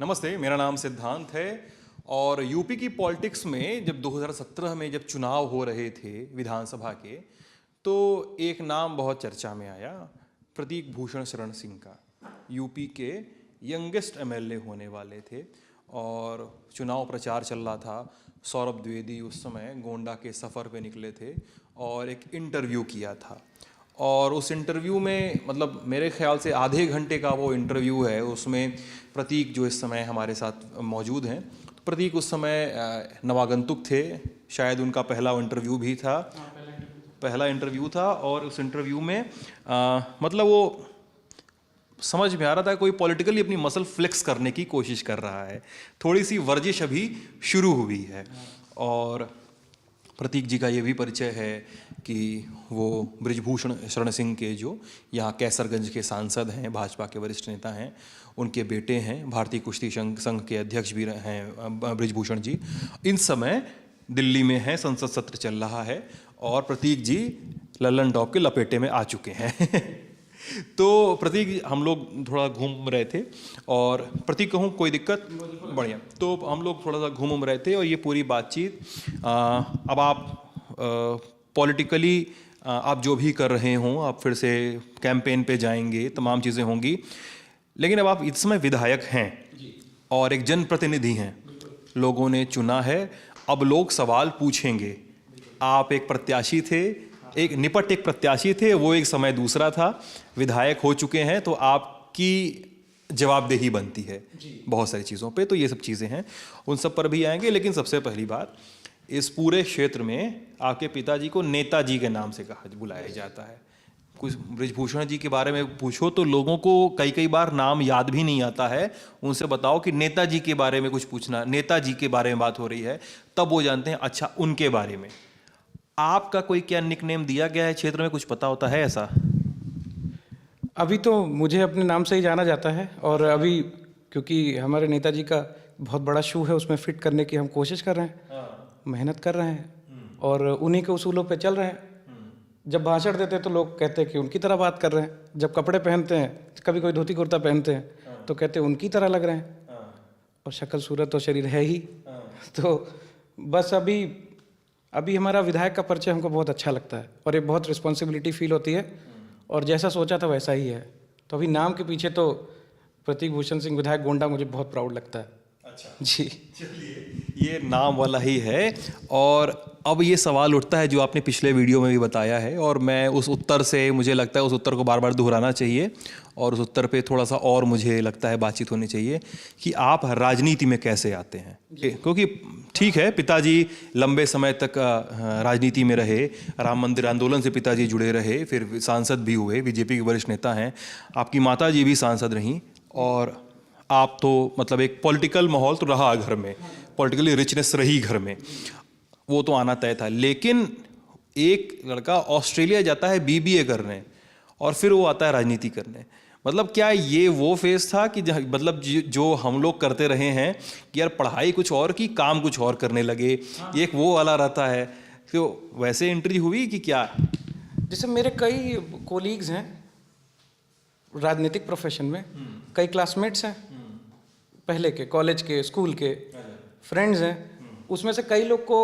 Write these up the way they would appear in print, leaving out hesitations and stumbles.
नमस्ते, मेरा नाम सिद्धांत है और यूपी की पॉलिटिक्स में जब 2017 में जब चुनाव हो रहे थे विधानसभा के, तो एक नाम बहुत चर्चा में आया, प्रतीक भूषण शरण सिंह का। यूपी के यंगेस्ट एमएलए होने वाले थे और चुनाव प्रचार चल रहा था। सौरभ द्विवेदी उस समय गोंडा के सफ़र पे निकले थे और एक इंटरव्यू किया था और उस इंटरव्यू में मतलब मेरे ख्याल से आधे घंटे का वो इंटरव्यू है। उसमें प्रतीक जो इस समय हमारे साथ मौजूद हैं, तो प्रतीक उस समय नवागंतुक थे, शायद उनका पहला इंटरव्यू भी था। पहला इंटरव्यू था और उस इंटरव्यू में मतलब वो समझ में आ रहा था कोई पॉलिटिकली अपनी मसल फ्लेक्स करने की कोशिश कर रहा है, थोड़ी सी वर्जिश अभी शुरू हुई है। और प्रतीक जी का ये भी परिचय है कि वो बृजभूषण शरण सिंह के जो यहाँ कैसरगंज के सांसद हैं, भाजपा के वरिष्ठ नेता हैं, उनके बेटे हैं, भारतीय कुश्ती संघ के अध्यक्ष भी हैं बृजभूषण जी। इन समय दिल्ली में हैं, संसद सत्र चल रहा है और प्रतीक जी लल्लन टॉप के लपेटे में आ चुके हैं। तो प्रतीक हम लोग थोड़ा घूम रहे थे और प्रतीक कहूँ कोई दिक्कत? बढ़िया। तो हम लोग थोड़ा सा घूम रहे थे और ये पूरी बातचीत अब आप पॉलिटिकली आप जो भी कर रहे हों, आप फिर से कैंपेन पे जाएंगे, तमाम चीज़ें होंगी, लेकिन अब आप इस समय विधायक हैं और एक जनप्रतिनिधि हैं, लोगों ने चुना है, अब लोग सवाल पूछेंगे। आप एक प्रत्याशी थे, एक निपट एक प्रत्याशी थे, वो एक समय दूसरा था, विधायक हो चुके हैं, तो आपकी जवाबदेही बनती है बहुत सारी चीज़ों पे। तो ये सब चीज़ें हैं, उन सब पर भी आएंगे। लेकिन सबसे पहली बात, इस पूरे क्षेत्र में आपके पिताजी को नेताजी के नाम से बुलाया जाता है। कुछ बृजभूषण जी के बारे में पूछो तो लोगों को कई बार नाम याद भी नहीं आता है। उनसे बताओ कि नेताजी के बारे में कुछ पूछना, नेताजी के बारे में बात हो रही है, तब वो जानते हैं अच्छा उनके बारे में। आपका कोई क्या निकनेम दिया गया है क्षेत्र में, कुछ पता होता है ऐसा? अभी तो मुझे अपने नाम से ही जाना जाता है और अभी क्योंकि हमारे नेताजी का बहुत बड़ा शू है, उसमें फिट करने की हम कोशिश कर रहे हैं, मेहनत कर रहे हैं और उन्हीं के उसूलों पे चल रहे हैं। जब भाषण देते हैं तो लोग कहते हैं कि उनकी तरह बात कर रहे हैं, जब कपड़े पहनते हैं, कभी कोई धोती कुर्ता पहनते हैं तो कहते हैं उनकी तरह लग रहे हैं, और शक्ल सूरत और शरीर है ही। तो बस अभी हमारा विधायक का परिचय हमको बहुत अच्छा लगता है और ये बहुत रिस्पॉन्सिबिलिटी फील होती है और जैसा सोचा था वैसा ही है। तो अभी नाम के पीछे तो प्रतीक भूषण सिंह विधायक गोंडा मुझे बहुत प्राउड लगता है। अच्छा जी, चलिए, ये नाम वाला ही है। और अब ये सवाल उठता है जो आपने पिछले वीडियो में भी बताया है, और मैं उस उत्तर से, मुझे लगता है उस उत्तर को बार बार दोहराना चाहिए और उस उत्तर पे थोड़ा सा और मुझे लगता है बातचीत होनी चाहिए कि आप राजनीति में कैसे आते हैं। क्योंकि ठीक है, पिताजी लंबे समय तक राजनीति में रहे, राम मंदिर आंदोलन से पिताजी जुड़े रहे, फिर सांसद भी हुए, बीजेपी के वरिष्ठ नेता हैं, आपकी माताजी भी सांसद रहीं, और आप तो मतलब एक पॉलिटिकल माहौल तो रहा घर में, पॉलिटिकली रिचनेस रही घर में, वो तो आना तय था। लेकिन एक लड़का ऑस्ट्रेलिया जाता है बीबीए करने और फिर वो आता है राजनीति करने, मतलब क्या ये वो फेज था कि मतलब जो हम लोग करते रहे हैं कि यार पढ़ाई कुछ और की, काम कुछ और करने लगे, एक वो वाला रहता है, तो वैसे एंट्री हुई कि क्या? जैसे मेरे कई कोलीग्स हैं राजनीतिक प्रोफेशन में, कई क्लासमेट्स हैं पहले के, कॉलेज के, स्कूल के फ्रेंड्स हैं, उसमें से कई लोग को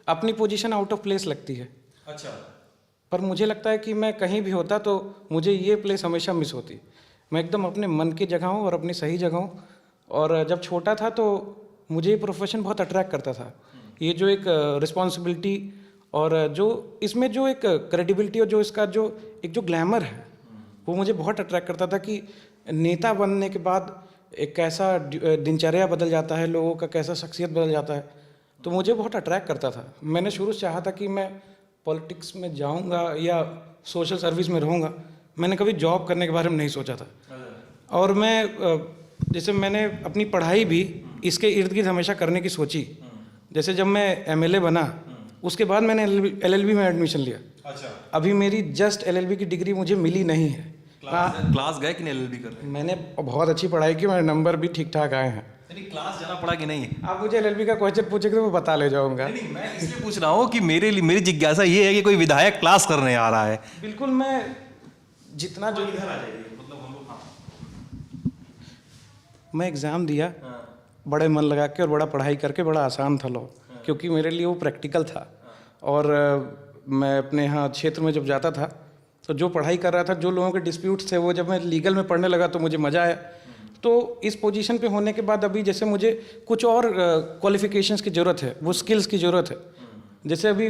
अपनी पोजीशन आउट ऑफ प्लेस लगती है। अच्छा। पर मुझे लगता है कि मैं कहीं भी होता तो मुझे ये प्लेस हमेशा मिस होती। मैं एकदम अपने मन की जगह हूँ और अपनी सही जगह हूँ। और जब छोटा था तो मुझे ये प्रोफेशन बहुत अट्रैक्ट करता था। ये जो एक रिस्पॉन्सिबिलिटी और जो इसमें जो एक क्रेडिबिलिटी और जो इसका जो एक जो ग्लैमर है, वो मुझे बहुत अट्रैक्ट करता था कि नेता बनने के बाद एक कैसा दिनचर्या बदल जाता है, लोगों का कैसा शख्सियत बदल जाता है, तो मुझे बहुत अट्रैक्ट करता था। मैंने शुरू से चाहा था कि मैं पॉलिटिक्स में जाऊंगा या सोशल सर्विस में रहूंगा। मैंने कभी जॉब करने के बारे में नहीं सोचा था। और मैं जैसे मैंने अपनी पढ़ाई भी इसके इर्द गिर्द हमेशा करने की सोची। जैसे जब मैं एमएलए बना उसके बाद मैंने एलएलबी में एडमिशन लिया। अच्छा। अभी मेरी जस्ट एलएलबी की डिग्री मुझे मिली नहीं है। क्लास गए कि नहीं एलएलबी कर रहे हैं? मैंने बहुत अच्छी पढ़ाई की, मेरे नंबर भी ठीक ठाक आए हैं। क्लास जाना पड़ा कि नहीं? आप मुझे एलएलबी का क्वेश्चन पूछेंगे तो मैं बता ले जाऊंगा। नहीं, मैं इसलिए पूछ रहा हूँ कि मेरी जिज्ञासा ये है कि कोई विधायक क्लास करने आ रहा है। बिल्कुल, मैं जितना जो इधर आ जाइए, मतलब हम लोग, हाँ। मैं एग्ज़ाम दिया बड़े मन लगा के और बड़ा पढ़ाई करके, बड़ा आसान था लॉ, क्योंकि मेरे लिए वो प्रैक्टिकल था। और मैं अपने यहाँ क्षेत्र में जब जाता था तो जो पढ़ाई कर रहा था, जो लोगों के डिस्प्यूट्स थे, वो जब मैं लीगल में पढ़ने लगा तो मुझे मज़ा आया। तो इस पोजीशन पे होने के बाद अभी जैसे मुझे कुछ और क्वालिफिकेशंस की ज़रूरत है, वो स्किल्स की ज़रूरत है। जैसे अभी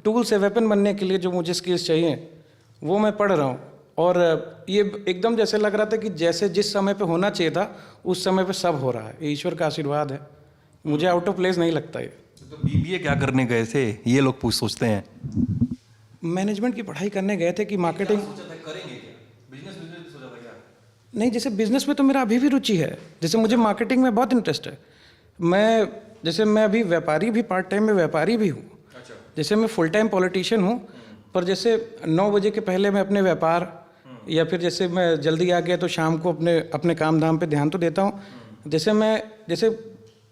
टूल से वेपन बनने के लिए जो मुझे स्किल्स चाहिए वो मैं पढ़ रहा हूँ। और ये एकदम जैसे लग रहा था कि जैसे जिस समय पे होना चाहिए था उस समय पे सब हो रहा है। ये ईश्वर का आशीर्वाद है, मुझे आउट ऑफ प्लेस नहीं लगता ये। तो बीबीए क्या करने गए थे, ये लोग सोचते हैं? मैनेजमेंट की पढ़ाई करने गए थे कि मार्केटिंग करेंगे क्या, बिजनेस सोचा था क्या? नहीं, जैसे बिजनेस में तो मेरा अभी भी रुचि है। जैसे मुझे मार्केटिंग में बहुत इंटरेस्ट है। मैं अभी व्यापारी भी, पार्ट टाइम में व्यापारी भी हूँ। अच्छा। जैसे मैं फुल टाइम पॉलिटिशियन हूँ, पर जैसे 9 बजे के पहले मैं अपने व्यापार, या फिर जैसे मैं जल्दी आ गया तो शाम को अपने काम धाम पे ध्यान तो देता हूँ। जैसे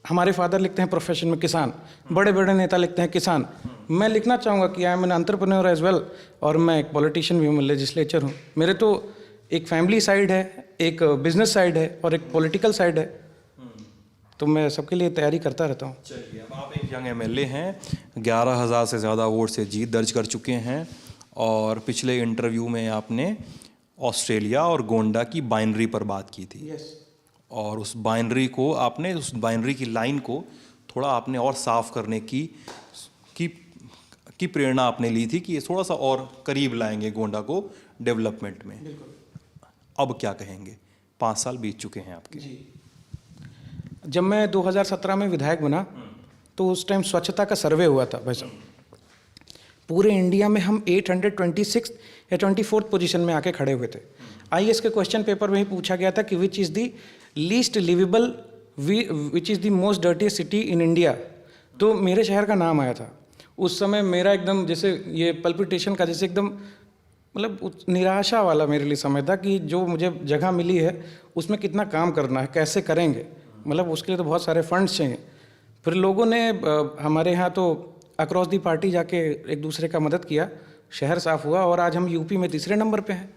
हमारे फादर लिखते हैं प्रोफेशन में किसान, बड़े बड़े नेता लिखते हैं किसान। मैं लिखना चाहूँगा कि I am an entrepreneur as well, और मैं एक पॉलिटिशियन भी हूँ, मैं लेजिस्लेचर हूँ। मेरे तो एक फैमिली साइड है, एक बिजनेस साइड है और एक पॉलिटिकल साइड है, तो मैं सबके लिए तैयारी करता रहता हूँ। चलिए, अब आप एक यंग एमएलए हैं, 11,000 से ज़्यादा वोट से जीत दर्ज कर चुके हैं, और पिछले इंटरव्यू में आपने ऑस्ट्रेलिया और गोंडा की बाइनरी पर बात की थी। और उस बाइनरी की लाइन को थोड़ा आपने और साफ करने की प्रेरणा आपने ली थी कि ये थोड़ा सा और करीब लाएंगे गोंडा को डेवलपमेंट में। अब क्या कहेंगे? 5 साल बीत चुके हैं आपके। जब मैं 2017 में विधायक बना तो उस टाइम स्वच्छता का सर्वे हुआ था भाई साहब। पूरे इंडिया में हम 826 या 24th पोजीशन में आके खड़े हुए थे। आईएएस के क्वेश्चन पेपर में ही पूछा गया था कि which is the least liveable, which is the most dirtiest city in India, तो मेरे शहर का नाम आया था। उस समय मेरा एकदम जैसे ये पल्पिटेशन का जैसे एकदम मतलब निराशा वाला मेरे लिए समय था कि जो मुझे जगह मिली है उसमें कितना काम करना है, कैसे करेंगे, मतलब उसके लिए तो बहुत सारे फंड्स चाहिए। फिर लोगों ने हमारे यहाँ तो अक्रॉस दी पार्टी जाके एक दूसरे का मदद किया, शहर साफ़ हुआ, और आज हम यूपी में 3रे नंबर पे हैं,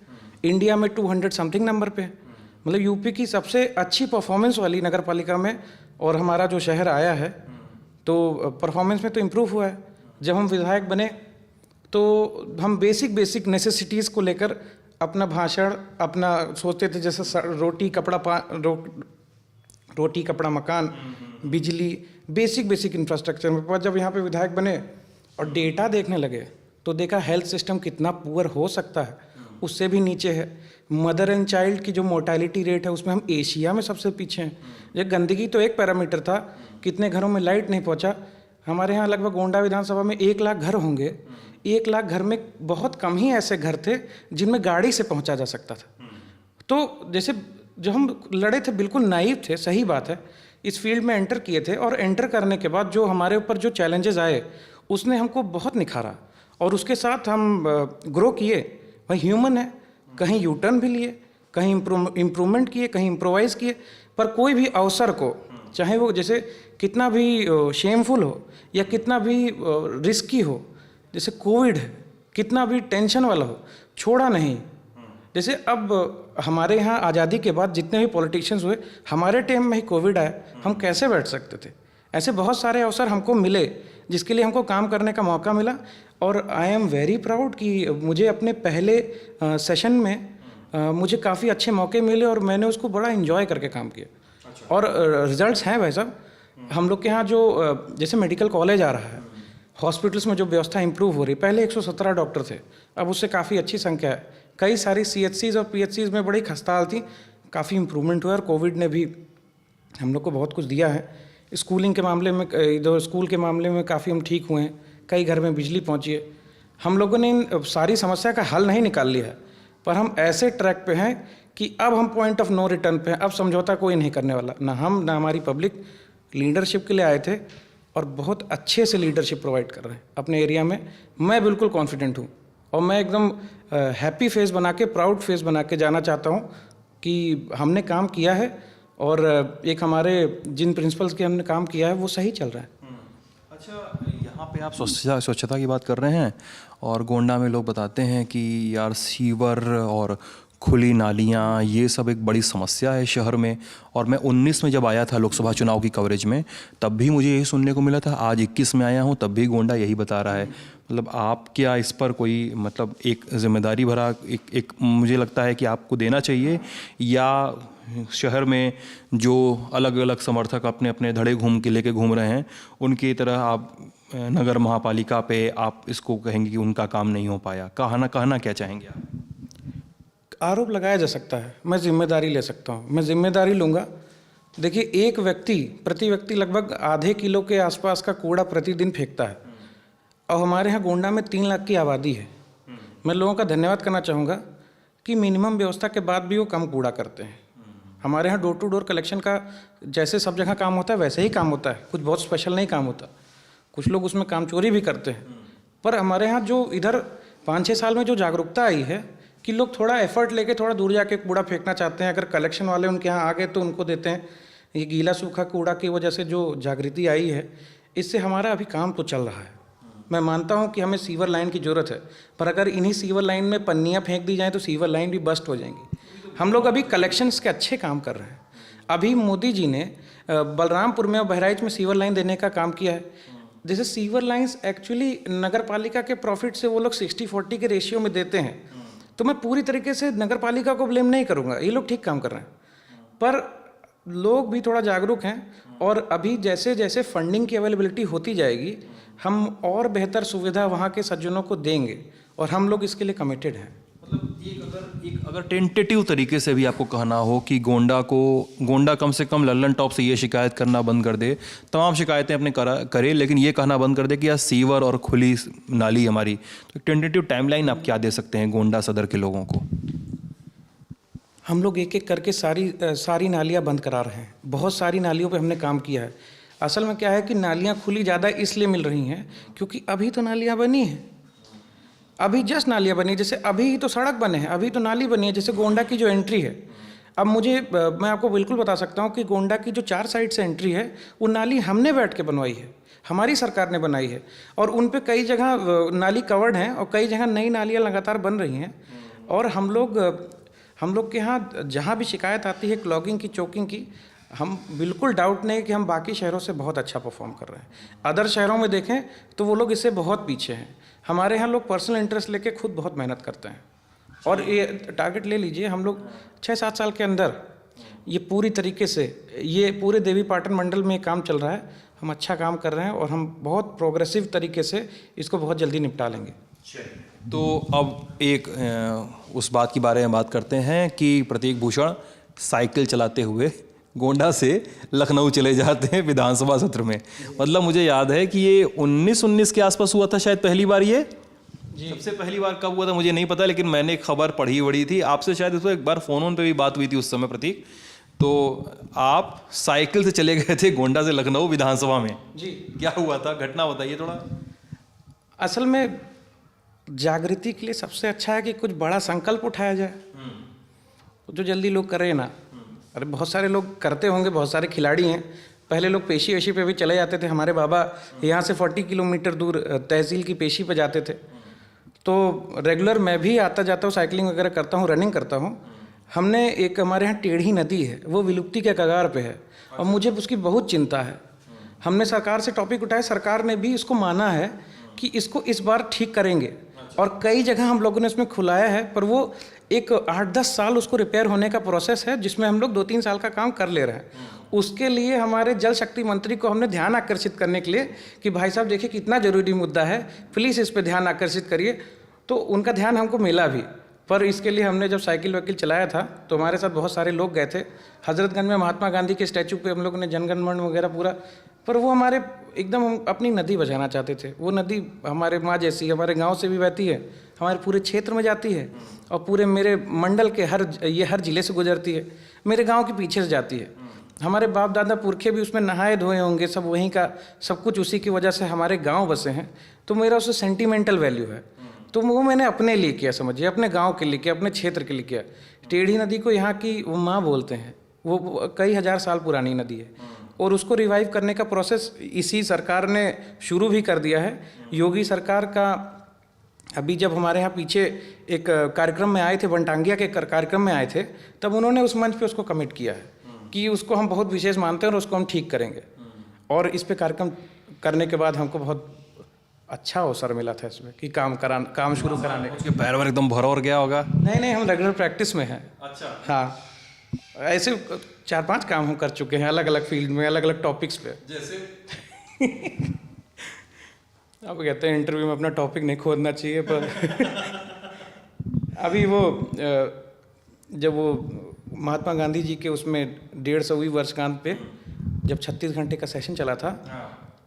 इंडिया में 200 समथिंग नंबर पे हैं। मतलब यूपी की सबसे अच्छी परफॉर्मेंस वाली नगर पालिका में और हमारा जो शहर आया है, तो परफॉर्मेंस में तो इम्प्रूव हुआ है। जब हम विधायक बने तो हम बेसिक नेसेसिटीज़ को लेकर अपना भाषण अपना सोचते थे, जैसे रोटी कपड़ा मकान, बिजली, बेसिक इंफ्रास्ट्रक्चर में। पर जब यहाँ पे विधायक बने और डेटा देखने लगे तो देखा हेल्थ सिस्टम कितना पुअर हो सकता है, उससे भी नीचे है। मदर एंड चाइल्ड की जो मोर्टेलिटी रेट है उसमें हम एशिया में सबसे पीछे हैं। ये गंदगी तो एक पैरामीटर था, कितने घरों में लाइट नहीं पहुँचा। हमारे यहाँ लगभग गोंडा विधानसभा में 1 लाख घर होंगे, 1 लाख घर में बहुत कम ही ऐसे घर थे जिनमें गाड़ी से पहुँचा जा सकता था। तो जैसे जो हम लड़े थे बिल्कुल नाइव थे, सही बात है, इस फील्ड में एंटर किए थे, और एंटर करने के बाद जो हमारे ऊपर जो चैलेंजेस आए उसने हमको बहुत निखारा, और उसके साथ हम ग्रो किए। भाई ह्यूमन है, कहीं यू टर्न भी लिए, कहीं इम्प्रूवमेंट किए, कहीं इम्प्रोवाइज़ किए, पर कोई भी अवसर को, चाहे वो जैसे कितना भी शेमफुल हो या कितना भी रिस्की हो, जैसे कोविड है, कितना भी टेंशन वाला हो, छोड़ा नहीं। जैसे अब हमारे यहाँ आज़ादी के बाद जितने भी पॉलिटिशियंस हुए, हमारे टाइम में ही कोविड आया, हम कैसे बैठ सकते थे? ऐसे बहुत सारे अवसर हमको मिले जिसके लिए हमको काम करने का मौका मिला। और आई एम वेरी प्राउड कि मुझे अपने पहले सेशन में मुझे काफ़ी अच्छे मौके मिले और मैंने उसको बड़ा इन्जॉय करके काम किया। अच्छा। और रिजल्ट्स हैं भाई साहब। हम लोग के यहाँ जो जैसे मेडिकल कॉलेज आ रहा है, हॉस्पिटल्स में जो व्यवस्था इंप्रूव हो रही, पहले 117 डॉक्टर थे, अब उससे काफ़ी अच्छी संख्या है। कई सारी CHCs और PHCs में बड़ी खस्ताहाल थी, काफ़ी इंप्रूवमेंट हुआ, और कोविड ने भी हम लोग को बहुत कुछ दिया है। स्कूलिंग के मामले में, इधर स्कूल के मामले में काफ़ी हम ठीक हुए हैं, कई घर में बिजली पहुंची है। हम लोगों ने इन सारी समस्या का हल नहीं निकाल लिया है, पर हम ऐसे ट्रैक पे हैं कि अब हम पॉइंट ऑफ नो रिटर्न पे हैं। अब समझौता कोई नहीं करने वाला, ना हम ना हमारी पब्लिक। लीडरशिप के लिए आए थे और बहुत अच्छे से लीडरशिप प्रोवाइड कर रहे हैं अपने एरिया में। मैं बिल्कुल कॉन्फिडेंट हूँ, और मैं एकदम हैप्पी फेस बना के, प्राउड फेस बना के जाना चाहता हूँ कि हमने काम किया है, और एक हमारे जिन प्रिंसिपल्स के हमने काम किया है वो सही चल रहा है। अच्छा, यहाँ पे आप स्वच्छता की बात कर रहे हैं, और गोंडा में लोग बताते हैं कि यार सीवर और खुली नालियाँ, ये सब एक बड़ी समस्या है शहर में। और मैं 19 में जब आया था लोकसभा चुनाव की कवरेज में, तब भी मुझे यही सुनने को मिला था। आज 21 में आया हूँ, तब भी गोंडा यही बता रहा है। मतलब आप क्या इस पर कोई मतलब एक जिम्मेदारी भरा एक मुझे लगता है कि आपको देना चाहिए, या शहर में जो अलग अलग समर्थक अपने अपने धड़े लेके घूम रहे हैं, उनकी तरह आप नगर महापालिका पे आप इसको कहेंगे कि उनका काम नहीं हो पाया? कहना क्या चाहेंगे आप? आरोप लगाया जा सकता है, मैं जिम्मेदारी ले सकता हूँ, मैं जिम्मेदारी लूँगा। देखिए, एक व्यक्ति प्रति व्यक्ति लगभग आधे किलो के आसपास का कूड़ा प्रतिदिन फेंकता है, और हमारे यहाँ गोंडा में 3 लाख की आबादी है। मैं लोगों का धन्यवाद करना चाहूँगा कि मिनिमम व्यवस्था के बाद भी वो कम कूड़ा करते हैं। हमारे यहाँ डोर टू डोर कलेक्शन का जैसे सब जगह काम होता है वैसे ही काम होता है, कुछ बहुत स्पेशल नहीं काम होता। कुछ लोग उसमें काम चोरी भी करते हैं, पर हमारे यहाँ जो इधर 5-6 साल में जो जागरूकता आई है कि लोग थोड़ा एफर्ट लेके थोड़ा दूर जाके कूड़ा फेंकना चाहते हैं। अगर कलेक्शन वाले उनके यहाँ आ गए तो उनको देते हैं। ये गीला सूखा कूड़ा की वजह से जो जागृति आई है, इससे हमारा अभी काम तो चल रहा है। मैं मानता हूँ कि हमें सीवर लाइन की ज़रूरत है, पर अगर इन्हीं सीवर लाइन में पन्नियाँ फेंक दी जाएँ तो सीवर लाइन भी बस्ट हो जाएंगी। हम लोग अभी कलेक्शंस के अच्छे काम कर रहे हैं। अभी मोदी जी ने बलरामपुर में और बहराइच में सीवर लाइन देने का काम किया है। जैसे सीवर लाइंस एक्चुअली नगर पालिका के प्रॉफिट से वो लोग 60-40 के रेशियो में देते हैं, तो मैं पूरी तरीके से नगर पालिका को ब्लेम नहीं करूँगा, ये लोग ठीक काम कर रहे हैं। पर लोग भी थोड़ा जागरूक हैं, और अभी जैसे जैसे फंडिंग की अवेलेबिलिटी होती जाएगी, हम और बेहतर सुविधा वहाँ के सज्जनों को देंगे, और हम लोग इसके लिए कमिटेड हैं। मतलब एक अगर टेंटेटिव तरीके से भी आपको कहना हो कि गोंडा कम से कम लल्लन टॉप से ये शिकायत करना बंद कर दे, तमाम शिकायतें अपने करे, लेकिन ये कहना बंद कर दे कि यार सीवर और खुली नाली हमारी, तो टेंटेटिव टाइमलाइन आप क्या दे सकते हैं गोंडा सदर के लोगों को? हम लोग एक एक करके सारी नालियाँ बंद करा रहे हैं। बहुत सारी नालियों पे हमने काम किया है। असल में क्या है कि नालियाँ खुली ज़्यादा इसलिए मिल रही हैं क्योंकि अभी तो नालियाँ बनी हैं, अभी जस्ट नालियाँ बनी। जैसे अभी तो सड़क बने हैं, अभी तो नाली बनी है। जैसे गोंडा की जो एंट्री है, अब मैं आपको बिल्कुल बता सकता हूँ कि गोंडा की जो 4 साइड से एंट्री है, वो नाली हमने बैठ के बनवाई है, हमारी सरकार ने बनाई है। और उन पे कई जगह नाली कवर्ड हैं और कई जगह नई नालियाँ लगातार बन रही हैं। और हम लोग के यहाँ जहाँ भी शिकायत आती है क्लॉगिंग की, चोकिंग की, हम बिल्कुल डाउट नहीं कि हम बाकी शहरों से बहुत अच्छा परफॉर्म कर रहे हैं। अदर शहरों में देखें तो वो लोग इससे बहुत पीछे हैं। हमारे यहाँ लोग पर्सनल इंटरेस्ट लेके खुद बहुत मेहनत करते हैं। और ये टारगेट ले लीजिए, हम लोग 6-7 साल के अंदर ये पूरी तरीके से, ये पूरे देवी पाटन मंडल में काम चल रहा है। हम अच्छा काम कर रहे हैं और हम बहुत प्रोग्रेसिव तरीके से इसको बहुत जल्दी निपटा लेंगे। तो अब एक उस बात के बारे में बात करते हैं कि प्रतीक भूषण साइकिल चलाते हुए गोंडा से लखनऊ चले जाते हैं विधानसभा सत्र में। मतलब मुझे याद है कि ये 1919 के आसपास हुआ था शायद पहली बार। ये सबसे पहली बार कब हुआ था मुझे नहीं पता, लेकिन मैंने एक खबर पढ़ी थी आपसे, शायद इसको एक बार फोन पे भी बात हुई थी उस समय प्रतीक। तो आप साइकिल से चले गए थे गोंडा से लखनऊ विधानसभा में जी। क्या हुआ था, घटना बताइए थोड़ा। असल में जागृति के लिए सबसे अच्छा है कि कुछ बड़ा संकल्प उठाया जाए, जो जल्दी लोग करें ना। अरे बहुत सारे लोग करते होंगे, बहुत सारे खिलाड़ी हैं। पहले लोग पेशी वेशी पे भी चले जाते थे। हमारे बाबा यहाँ से 40 किलोमीटर दूर तहसील की पेशी पे जाते थे। तो रेगुलर मैं भी आता जाता हूँ, साइकिलिंग वगैरह करता हूँ, रनिंग करता हूँ। हमने एक हमारे यहाँ टेढ़ी नदी है, वो विलुप्ति के कगार पे है और मुझे उसकी बहुत चिंता है। हमने सरकार से टॉपिक उठाया, सरकार ने भी इसको माना है कि इसको इस बार ठीक करेंगे। और कई जगह हम लोगों ने इसमें खुलाया है, पर वो एक 8-10 साल उसको रिपेयर होने का प्रोसेस है, जिसमें हम लोग 2-3 साल का काम कर ले रहे हैं। उसके लिए हमारे जल शक्ति मंत्री को हमने ध्यान आकर्षित करने के लिए कि भाई साहब देखिए कितना ज़रूरी मुद्दा है, प्लीज़ इस पर ध्यान आकर्षित करिए। तो उनका ध्यान हमको मिला भी। पर इसके लिए हमने जब साइकिल वाइकिल चलाया था तो हमारे साथ बहुत सारे लोग गए थे। हजरतगंज में महात्मा गांधी के स्टैचू पे हम लोगों ने जनगण मन वगैरह पूरा, पर वो हमारे एकदम हम अपनी नदी बचाना चाहते थे। वो नदी हमारे माँ जैसी हमारे गांव से भी बहती है, हमारे पूरे क्षेत्र में जाती है और पूरे मेरे मंडल के हर जिले से गुजरती है, मेरे गांव के पीछे से जाती है। हमारे बाप दादा पुरखे भी उसमें नहाए धोए होंगे, सब वहीं का सब कुछ उसी की वजह से हमारे गाँव बसे हैं। तो मेरा उससे सेंटिमेंटल वैल्यू है। तो वो मैंने अपने लिए किया, समझिए अपने गांव के लिए किया, अपने क्षेत्र के लिए किया। टेढ़ी नदी को यहाँ की वो माँ बोलते हैं, वो कई हजार साल पुरानी नदी है और उसको रिवाइव करने का प्रोसेस इसी सरकार ने शुरू भी कर दिया है। योगी सरकार का अभी जब हमारे यहाँ पीछे एक कार्यक्रम में आए थे, वनटांगिया के कार्यक्रम में आए थे, तब उन्होंने उस मंच पे उसको कमिट किया है कि उसको हम बहुत विशेष मानते हैं और उसको हम ठीक करेंगे। और इस पे कार्यक्रम करने के बाद हमको बहुत अच्छा अवसर मिला था इसमें कि काम शुरू कराने का। उसके पैर वैर एकदम भर और गया होगा? नहीं, हम रेगुलर प्रैक्टिस में हैं। अच्छा। हाँ, ऐसे 4-5 काम हम कर चुके हैं अलग अलग फील्ड में, अलग अलग टॉपिक्स पे। जैसे अब कहते हैं इंटरव्यू में अपना टॉपिक नहीं खोदना चाहिए, पर अभी वो जब वो महात्मा गांधी जी के उसमें 150वीं वर्षगांठ पे जब 36 घंटे का सेशन चला था,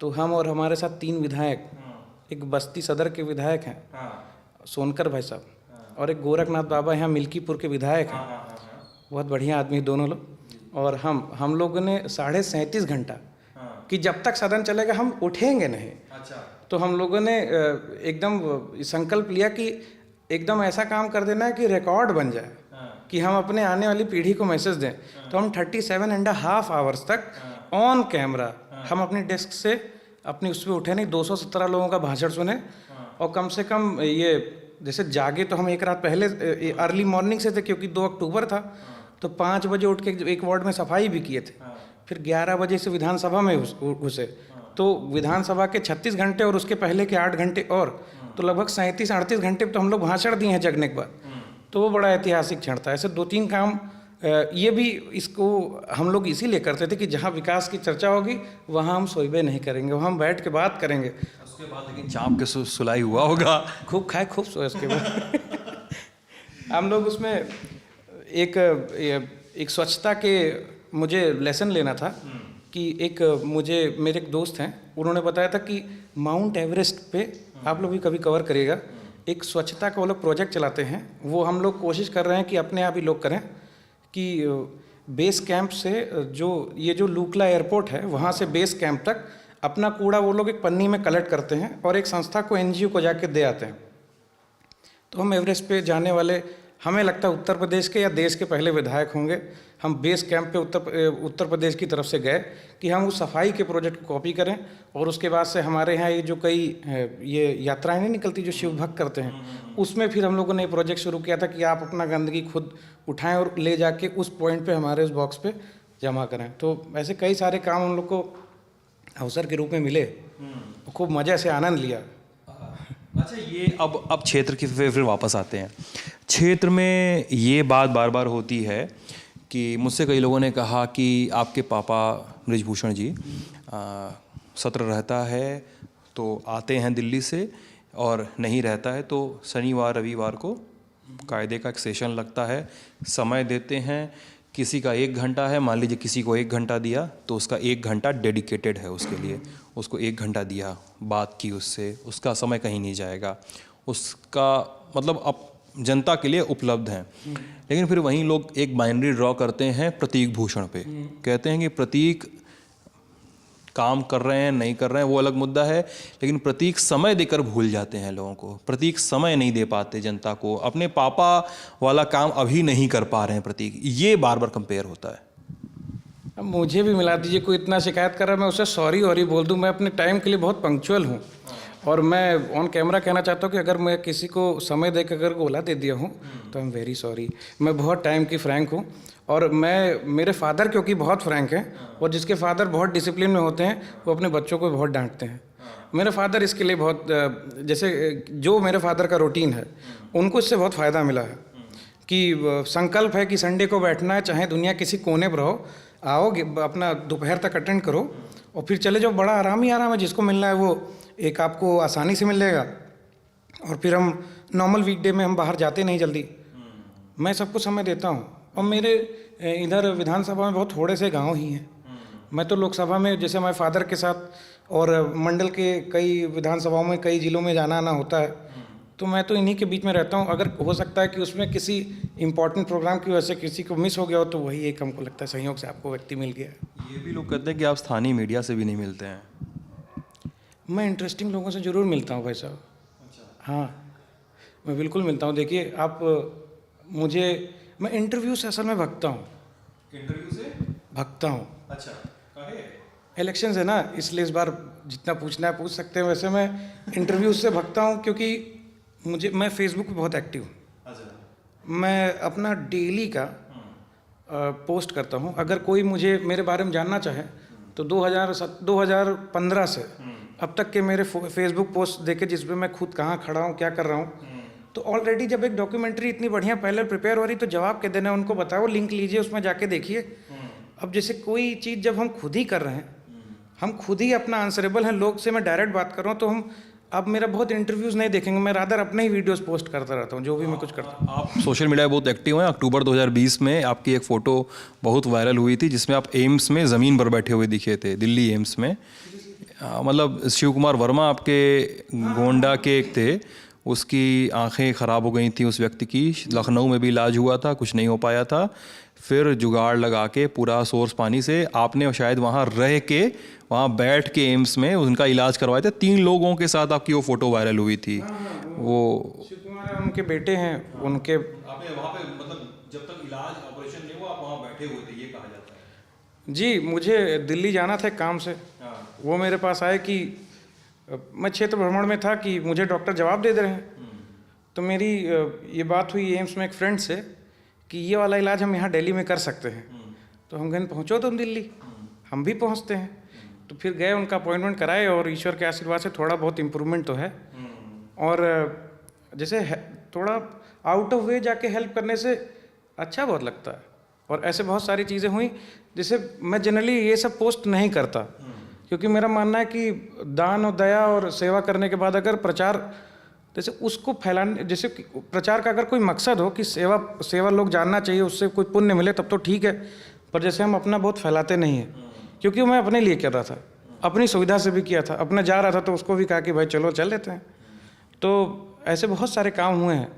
तो हम और हमारे साथ 3 विधायक, एक बस्ती सदर के विधायक हैं सोनकर भाई साहब, और एक गोरखनाथ बाबा यहाँ मिल्कीपुर के विधायक हैं, बहुत बढ़िया आदमी दोनों लोग, और हम लोगों ने 37.5 घंटा कि जब तक सदन चलेगा हम उठेंगे नहीं। अच्छा। तो हम लोगों ने एकदम संकल्प लिया कि एकदम ऐसा काम कर देना है कि रिकॉर्ड बन जाए, कि हम अपने आने वाली पीढ़ी को मैसेज दें। तो हम 37.5 आवर्स तक ऑन कैमरा हम अपनी डेस्क से अपनी उस पर उठे नहीं, 217 लोगों का भाषण सुने, और कम से कम ये जैसे जागे तो हम एक रात पहले अर्ली मॉर्निंग से थे, क्योंकि 2 अक्टूबर था, तो 5 बजे उठ के एक वार्ड में सफाई भी किए थे, फिर 11 बजे से विधानसभा में घुसे, तो विधानसभा के 36 घंटे और उसके पहले के 8 घंटे और, तो लगभग 37-38 घंटे तो हम लोग भाषण दिए हैं जगने के बाद। तो वो बड़ा ऐतिहासिक क्षण था। ऐसे 2-3 काम ये भी इसको हम लोग इसीलिए करते थे कि जहाँ विकास की चर्चा होगी वहाँ हम सोइबे नहीं करेंगे, वहाँ हम बैठ के बात करेंगे। उसके बाद लेकिन चाँप के सुलाई हुआ होगा? खूब खाए खूब सोए उसके बाद। हम लोग उसमें एक स्वच्छता के मुझे लेसन लेना था कि मेरे एक दोस्त हैं, उन्होंने बताया था कि माउंट एवरेस्ट पे आप लोग भी कभी कवर करिएगा, एक स्वच्छता का वो लोग प्रोजेक्ट चलाते हैं। वो हम लोग कोशिश कर रहे हैं कि अपने आप ही लोग करें कि बेस कैंप से जो लूकला एयरपोर्ट है वहाँ से बेस कैंप तक अपना कूड़ा वो लोग एक पन्नी में कलेक्ट करते हैं और एक संस्था को, NGO को जाके दे आते हैं। तो हम एवरेस्ट पे जाने वाले, हमें लगता है उत्तर प्रदेश के या देश के पहले विधायक होंगे। हम बेस कैंप पे उत्तर प्रदेश की तरफ से गए कि हम उस सफाई के प्रोजेक्ट को कॉपी करें, और उसके बाद से हमारे यहाँ ये जो कई ये यात्राएं नहीं निकलती जो शिव भक्त करते हैं, उसमें फिर हम लोगों ने प्रोजेक्ट शुरू किया था कि आप अपना गंदगी खुद उठाएं और ले जाके उस पॉइंट पे हमारे उस बॉक्स पे जमा करें। तो ऐसे कई सारे काम हम लोग को अवसर के रूप में मिले, खूब मज़े से आनंद लिया। अच्छा, ये अब क्षेत्र की फिर वापस आते हैं। क्षेत्र में ये बात बार बार होती है कि मुझसे कई लोगों ने कहा कि आपके पापा बृजभूषण जी सत्र रहता है तो आते हैं दिल्ली से, और नहीं रहता है तो शनिवार रविवार को कायदे का एक सेशन लगता है, समय देते हैं। किसी का 1 घंटा है, मान लीजिए किसी को 1 घंटा दिया तो उसका 1 घंटा डेडिकेटेड है उसके लिए, उसको 1 घंटा दिया, बात की उससे, उसका समय कहीं नहीं जाएगा, उसका मतलब अब जनता के लिए उपलब्ध हैं। लेकिन फिर वहीं लोग एक बाइनरी ड्रॉ करते हैं प्रतीक भूषण पे, कहते हैं कि प्रतीक काम कर रहे हैं नहीं कर रहे हैं वो अलग मुद्दा है, लेकिन प्रतीक समय देकर भूल जाते हैं लोगों को, प्रतीक समय नहीं दे पाते जनता को, अपने पापा वाला काम अभी नहीं कर पा रहे हैं प्रतीक, ये बार बार कंपेयर होता है। अब मुझे भी मिला दीजिए, कोई इतना शिकायत कर रहा है मैं उसे सॉरी और ही बोल दूं। मैं अपने टाइम के लिए बहुत पंक्चुअल हूँ, और मैं ऑन कैमरा कहना चाहता हूँ कि अगर मैं किसी को समय देकर अगर ओला दे दिया हूँ तो आई एम वेरी सॉरी। मैं बहुत टाइम की फ्रैंक हूँ, और मेरे फादर क्योंकि बहुत फ्रैंक हैं, और जिसके फादर बहुत डिसिप्लिन में होते हैं वो अपने बच्चों को बहुत डांटते हैं। मेरे फादर इसके लिए बहुत, जैसे जो मेरे फादर का रूटीन है उनको इससे बहुत फ़ायदा मिला है कि संकल्प है कि संडे को बैठना है, चाहे दुनिया किसी कोने पर रहो, आओ अपना दोपहर तक अटेंड करो और फिर चले जाओ। बड़ा आराम ही आराम है, जिसको मिलना है वो एक आपको आसानी से मिल जाएगा। और फिर हम नॉर्मल वीकडे में हम बाहर जाते नहीं जल्दी, मैं सबको समय देता हूँ। और मेरे इधर विधानसभा में बहुत थोड़े से गांव ही हैं। मैं तो लोकसभा में जैसे हमारे फादर के साथ और मंडल के कई विधानसभाओं में कई जिलों में जाना आना होता है, तो मैं तो इन्हीं के बीच में रहता हूँ। अगर हो सकता है कि उसमें किसी इम्पोर्टेंट प्रोग्राम की वजह से किसी को मिस हो गया हो तो वही एक हमको लगता है संयोग से आपको व्यक्ति मिल गया है। ये भी लोग कहते हैं कि आप स्थानीय मीडिया से भी नहीं मिलते हैं। मैं इंटरेस्टिंग लोगों से ज़रूर मिलता हूँ भाई साहब। अच्छा। हाँ, मैं बिल्कुल मिलता हूँ। देखिए आप मैं इंटरव्यू से असल में भगता हूँ। इंटरव्यू से भगता हूँ। अच्छा, काहे? इलेक्शंस है ना, इसलिए इस बार जितना पूछना है पूछ सकते हैं। वैसे मैं इंटरव्यू से भगता हूँ क्योंकि मैं फेसबुक पे बहुत एक्टिव हूँ। अच्छा। मैं अपना डेली का पोस्ट करता हूँ। अगर कोई मुझे मेरे बारे में जानना चाहे तो 2015 से अब तक के मेरे फेसबुक पोस्ट देखे, जिसमें मैं खुद कहाँ खड़ा हूँ, क्या कर रहा हूँ। तो ऑलरेडी जब एक डॉक्यूमेंट्री इतनी बढ़िया पहले प्रिपेयर हो रही तो जवाब के देना उनको बताओ, लिंक लीजिए, उसमें जाके देखिए। अब जैसे कोई चीज़ जब हम खुद ही कर रहे हैं, हम खुद ही अपना आंसरेबल हैं, लोग से मैं डायरेक्ट बात कर रहा हूँ, तो हम अब मेरा बहुत इंटरव्यूज़ नहीं देखेंगे, मैं रादर अपने ही वीडियोस पोस्ट करता रहता हूँ जो भी मैं कुछ करता हूँ। आप सोशल मीडिया पे बहुत एक्टिव हैं। अक्टूबर 2020 में आपकी एक फ़ोटो बहुत वायरल हुई थी जिसमें आप एम्स में ज़मीन पर बैठे हुए दिखे थे, दिल्ली एम्स में। मतलब शिव कुमार वर्मा आपके गोंडा के एक थे, उसकी आंखें ख़राब हो गई थी उस व्यक्ति की। लखनऊ में भी इलाज हुआ था, कुछ नहीं हो पाया था। फिर जुगाड़ लगा के पूरा सोर्स पानी से आपने शायद वहाँ रह के, वहाँ बैठ के एम्स में उनका इलाज करवाए थे। 3 लोगों के साथ आपकी वो फ़ोटो वायरल हुई थी। वो शिव कुमार उनके बेटे हैं, उनके आपने वहाँ पे मतलब जब तक इलाज ऑपरेशन नहीं हुआ आप वहाँ बैठे हुए थे, ये कहा जाता है। जी, मुझे दिल्ली जाना था काम से। वो मेरे पास आए कि मैं क्षेत्र भ्रमण में था कि मुझे डॉक्टर जवाब दे रहे हैं। तो मेरी ये बात हुई एम्स में एक फ्रेंड से कि ये वाला इलाज हम यहाँ दिल्ली में कर सकते हैं। तो हम कहें पहुँचो तुम दिल्ली, हम भी पहुँचते हैं। तो फिर गए, उनका अपॉइंटमेंट कराए और ईश्वर के आशीर्वाद से थोड़ा बहुत इम्प्रूवमेंट तो है। और जैसे थोड़ा आउट ऑफ वे जाके हेल्प करने से अच्छा बहुत लगता है। और ऐसे बहुत सारी चीज़ें हुई जैसे मैं जनरली ये सब पोस्ट नहीं करता, क्योंकि मेरा मानना है कि दान और दया और सेवा करने के बाद अगर प्रचार जैसे उसको फैलाने, जैसे प्रचार का अगर कोई मकसद हो कि सेवा लोग जानना चाहिए, उससे कोई पुण्य मिले, तब तो ठीक है। पर जैसे हम अपना बहुत फैलाते नहीं हैं, क्योंकि मैं अपने लिए किया था, अपनी सुविधा से भी किया था, अपना जा रहा था तो उसको भी कहा कि भाई चलो चल लेते हैं। तो ऐसे बहुत सारे काम हुए हैं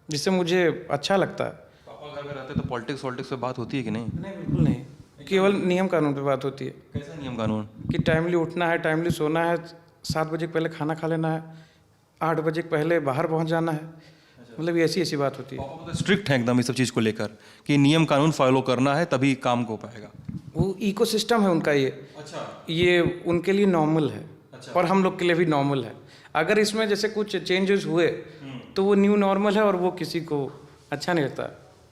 जिससे मुझे अच्छा लगता है। पापा घर में रहते तो पॉलिटिक्स पे बात होती है कि नहीं? नहीं, बिल्कुल नहीं, केवल नियम कानून पे बात होती है। कैसा नियम कानून? कि टाइमली उठना है, टाइमली सोना है, 7 बजे के पहले खाना खा लेना है, 8 बजे के पहले बाहर पहुंच जाना है। मतलब ऐसी ऐसी बात होती है। पापा तो स्ट्रिक्ट है एकदम इस सब चीज़ को लेकर कि नियम कानून फॉलो करना है तभी काम हो पाएगा। वो इकोसिस्टम है उनका ये। अच्छा। ये उनके लिए नॉर्मल है। अच्छा। और हम लोग के लिए भी नॉर्मल है। अगर इसमें जैसे कुछ चेंजेस हुए तो वो न्यू नॉर्मल है और वो किसी को अच्छा नहीं लगता।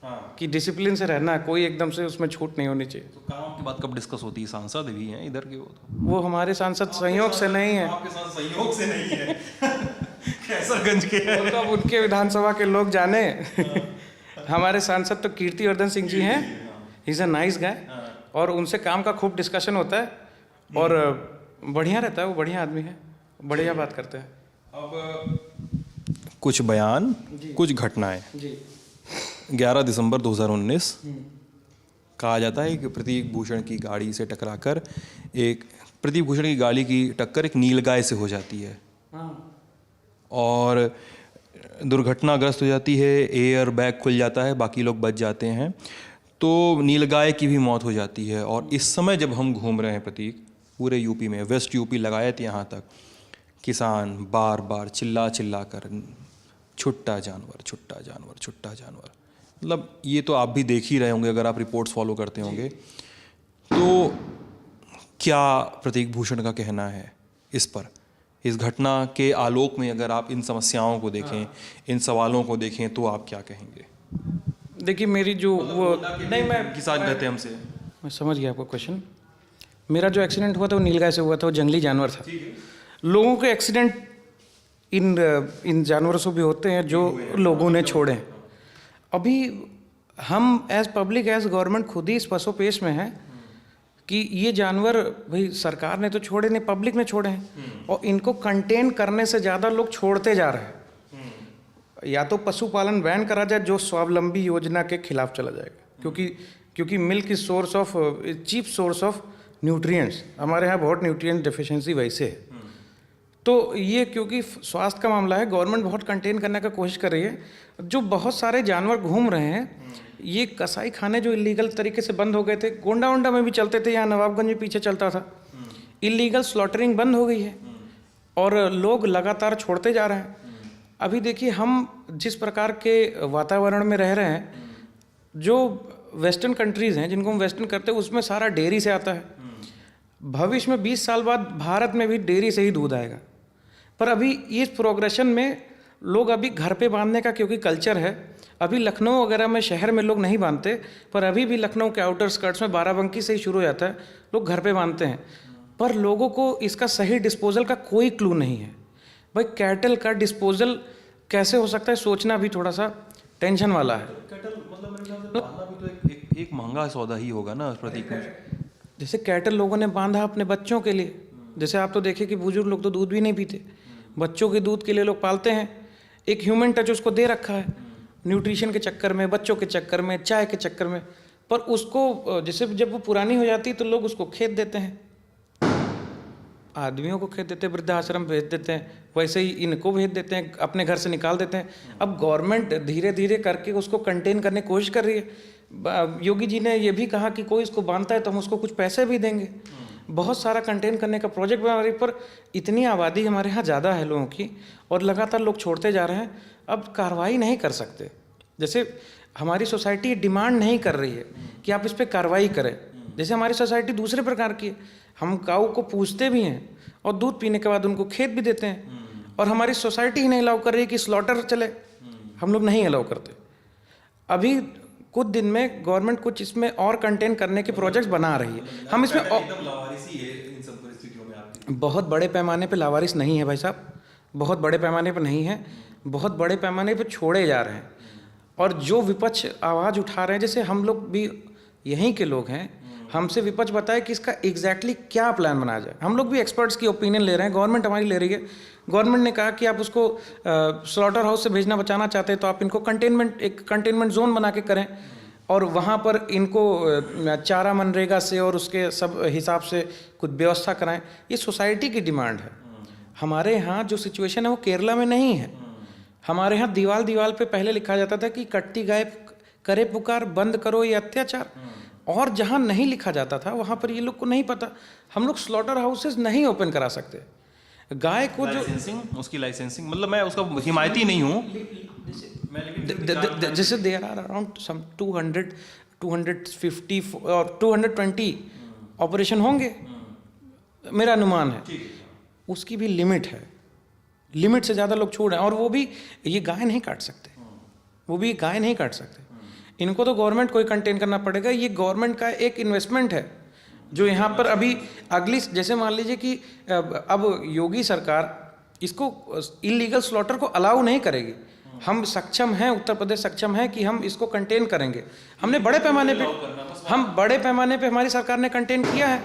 हाँ। कि डिसिप्लिन से रहना है, कोई एकदम से उसमें छूट नहीं होनी चाहिए। तो काम की बात कब डिस्कस होती है? सांसद भी हैं इधर के, वो हमारे सांसद संयोग से नहीं है। आपके साथ संयोग से नहीं है। कैसरगंज के हैं। तो अब उनके विधानसभा के लोग जाने। हमारे सांसद तो कीर्तिवर्धन सिंह जी हैं। He is a nice guy. और उनसे काम का खूब डिस्कशन होता है और बढ़िया रहता है। वो बढ़िया आदमी है, बढ़िया बात करते हैं। अब कुछ बयान, कुछ घटनाएं। 11 दिसंबर 2019 कहा जाता है कि प्रतीक भूषण की गाड़ी से टकराकर प्रतीक भूषण की गाड़ी की टक्कर एक नीलगाय से हो जाती है। और दुर्घटनाग्रस्त हो जाती है, एयर बैग खुल जाता है, बाकी लोग बच जाते हैं। तो नीलगाय की भी मौत हो जाती है। और इस समय जब हम घूम रहे हैं प्रतीक, पूरे यूपी में, वेस्ट यूपी लगायत यहाँ तक, किसान बार बार चिल्ला कर छुट्टा जानवर, छुट्टा जानवर, छुट्टा जानवर। मतलब ये तो आप भी देख ही रहे होंगे अगर आप रिपोर्ट्स फॉलो करते होंगे। तो क्या प्रतीक भूषण का कहना है इस पर, इस घटना के आलोक में? अगर आप इन समस्याओं को देखें, इन सवालों को देखें, तो आप क्या कहेंगे? देखिए, मेरी जो वो नहीं, मैं किसान कहते हैं हमसे। मैं समझ गया आपका क्वेश्चन। मेरा जो एक्सीडेंट हुआ था वो नीलगाय से हुआ था, वो जंगली जानवर था। लोगों के एक्सीडेंट इन जानवरों से भी होते हैं जो लोगों ने छोड़े। अभी हम एज पब्लिक, एज गवर्नमेंट खुद ही इस पसोपेश में हैं कि ये जानवर भाई सरकार ने तो छोड़े नहीं, पब्लिक ने छोड़े हैं। और इनको कंटेन करने से ज़्यादा लोग छोड़ते जा रहे हैं। या तो पशुपालन बैन करा जाए, जो स्वावलंबी योजना के खिलाफ चला जाएगा, क्योंकि milk is source of cheap source of nutrients. हमारे यहाँ बहुत न्यूट्रिएंट डेफिशिएंसी वैसे है। तो ये क्योंकि स्वास्थ्य का मामला है, गवर्नमेंट बहुत कंटेन करने का कोशिश कर रही है। जो बहुत सारे जानवर घूम रहे हैं, ये कसाई खाने जो इलीगल तरीके से बंद हो गए थे, गोंडा वोंडा में भी चलते थे, यहाँ नवाबगंज में पीछे चलता था, इलीगल स्लॉटरिंग बंद हो गई है और लोग लगातार छोड़ते जा रहे हैं। अभी देखिए, हम जिस प्रकार के वातावरण में रह रहे हैं, जो वेस्टर्न कंट्रीज़ हैं जिनको हम वेस्टर्न करते हैं, उसमें सारा डेयरी से आता है। भविष्य में 20 साल बाद भारत में भी डेयरी से ही दूध आएगा। पर अभी इस प्रोग्रेशन में लोग अभी घर पे बांधने का क्योंकि कल्चर है, अभी लखनऊ वगैरह में शहर में लोग नहीं बांधते, पर अभी भी लखनऊ के आउटर स्कर्ट्स में बाराबंकी से ही शुरू हो जाता है, लोग घर पे बांधते हैं। पर लोगों को इसका सही डिस्पोजल का कोई क्लू नहीं है। भाई कैटल का डिस्पोजल कैसे हो सकता है, सोचना भी थोड़ा सा टेंशन वाला है। कैटल मतलब मेरे ख्याल से पालना भी तो एक महंगा सौदा ही होगा ना प्रतीक। जैसे कैटल लोगों ने बांधा अपने बच्चों के लिए, जैसे आप तो देखे कि बुजुर्ग लोग तो दूध भी नहीं पीते, बच्चों के दूध के लिए लोग पालते हैं। एक ह्यूमन टच उसको दे रखा है, न्यूट्रिशन के चक्कर में, बच्चों के चक्कर में, चाय के चक्कर में। पर उसको जैसे जब वो पुरानी हो जाती है तो लोग उसको खेत देते हैं, आदमियों को खेत देते हैं, वृद्धाश्रम भेज देते हैं, वैसे ही इनको भेज देते हैं, अपने घर से निकाल देते हैं। अब गवर्नमेंट धीरे धीरे करके उसको कंटेन करने की कोशिश कर रही है। योगी जी ने ये भी कहा कि कोई इसको बांधता है तो हम उसको कुछ पैसे भी देंगे। बहुत सारा कंटेन करने का प्रोजेक्ट बना रही, पर इतनी आबादी हमारे यहाँ ज़्यादा है लोगों की और लगातार लोग छोड़ते जा रहे हैं, अब कार्रवाई नहीं कर सकते। जैसे हमारी सोसाइटी डिमांड नहीं कर रही है कि आप इस पर कार्रवाई करें। जैसे हमारी सोसाइटी दूसरे प्रकार की है, हम काऊ को पूछते भी हैं और दूध पीने के बाद उनको खेत भी देते हैं, और हमारी सोसाइटी ही नहीं अलाउ कर रही है कि स्लॉटर चले, हम लोग नहीं अलाउ करते। अभी कुछ दिन में गवर्नमेंट कुछ इसमें और कंटेन करने के प्रोजेक्ट्स बना रही है। हम इसमें बहुत बड़े पैमाने पे लावारिस नहीं है भाई साहब, बहुत बड़े पैमाने पे नहीं है, बहुत बड़े पैमाने पे छोड़े जा रहे हैं। और जो विपक्ष आवाज़ उठा रहे हैं, जैसे हम लोग भी यहीं के लोग हैं, हमसे विपक्ष बताए कि इसका एग्जैक्टली क्या प्लान बनाया जाए। हम लोग भी एक्सपर्ट्स की ओपिनियन ले रहे हैं, गवर्नमेंट हमारी ले रही है। गवर्नमेंट ने कहा कि आप उसको स्लॉटर हाउस से भेजना बचाना चाहते हैं तो आप इनको एक कंटेनमेंट जोन बना के करें, और वहाँ पर इनको चारा मनरेगा से और उसके सब हिसाब से कुछ व्यवस्था कराएं। ये सोसाइटी की डिमांड है। हमारे यहाँ जो सिचुएशन है वो केरला में नहीं है। हमारे यहाँ दीवाल पे पहले लिखा जाता था कि कट्टी गाय करे पुकार, बंद करो ये अत्याचार। और जहाँ नहीं लिखा जाता था वहाँ पर ये लोग को नहीं पता। हम लोग स्लॉटर हाउसेस नहीं ओपन करा सकते। गाय को जो उसकी लाइसेंसिंग, मतलब मैं उसका हिमायती नहीं हूँ, जैसे देयर आर अराउंड सम 200, 250 और 220 ऑपरेशन होंगे, मेरा अनुमान है। उसकी भी लिमिट है, लिमिट से ज़्यादा लोग छोड़ रहे हैं। और वो भी ये गाय नहीं काट सकते, वो भी गाय नहीं काट सकते। इनको तो गवर्नमेंट को ही कंटेन करना पड़ेगा। ये गवर्नमेंट का एक इन्वेस्टमेंट है जो यहाँ पर अभी अगली, जैसे मान लीजिए कि अब योगी सरकार इसको इलीगल स्लॉटर को अलाउ नहीं करेगी। हम सक्षम हैं, उत्तर प्रदेश सक्षम है कि हम इसको कंटेन करेंगे। हमने बड़े पैमाने पे हमारी सरकार ने कंटेन किया है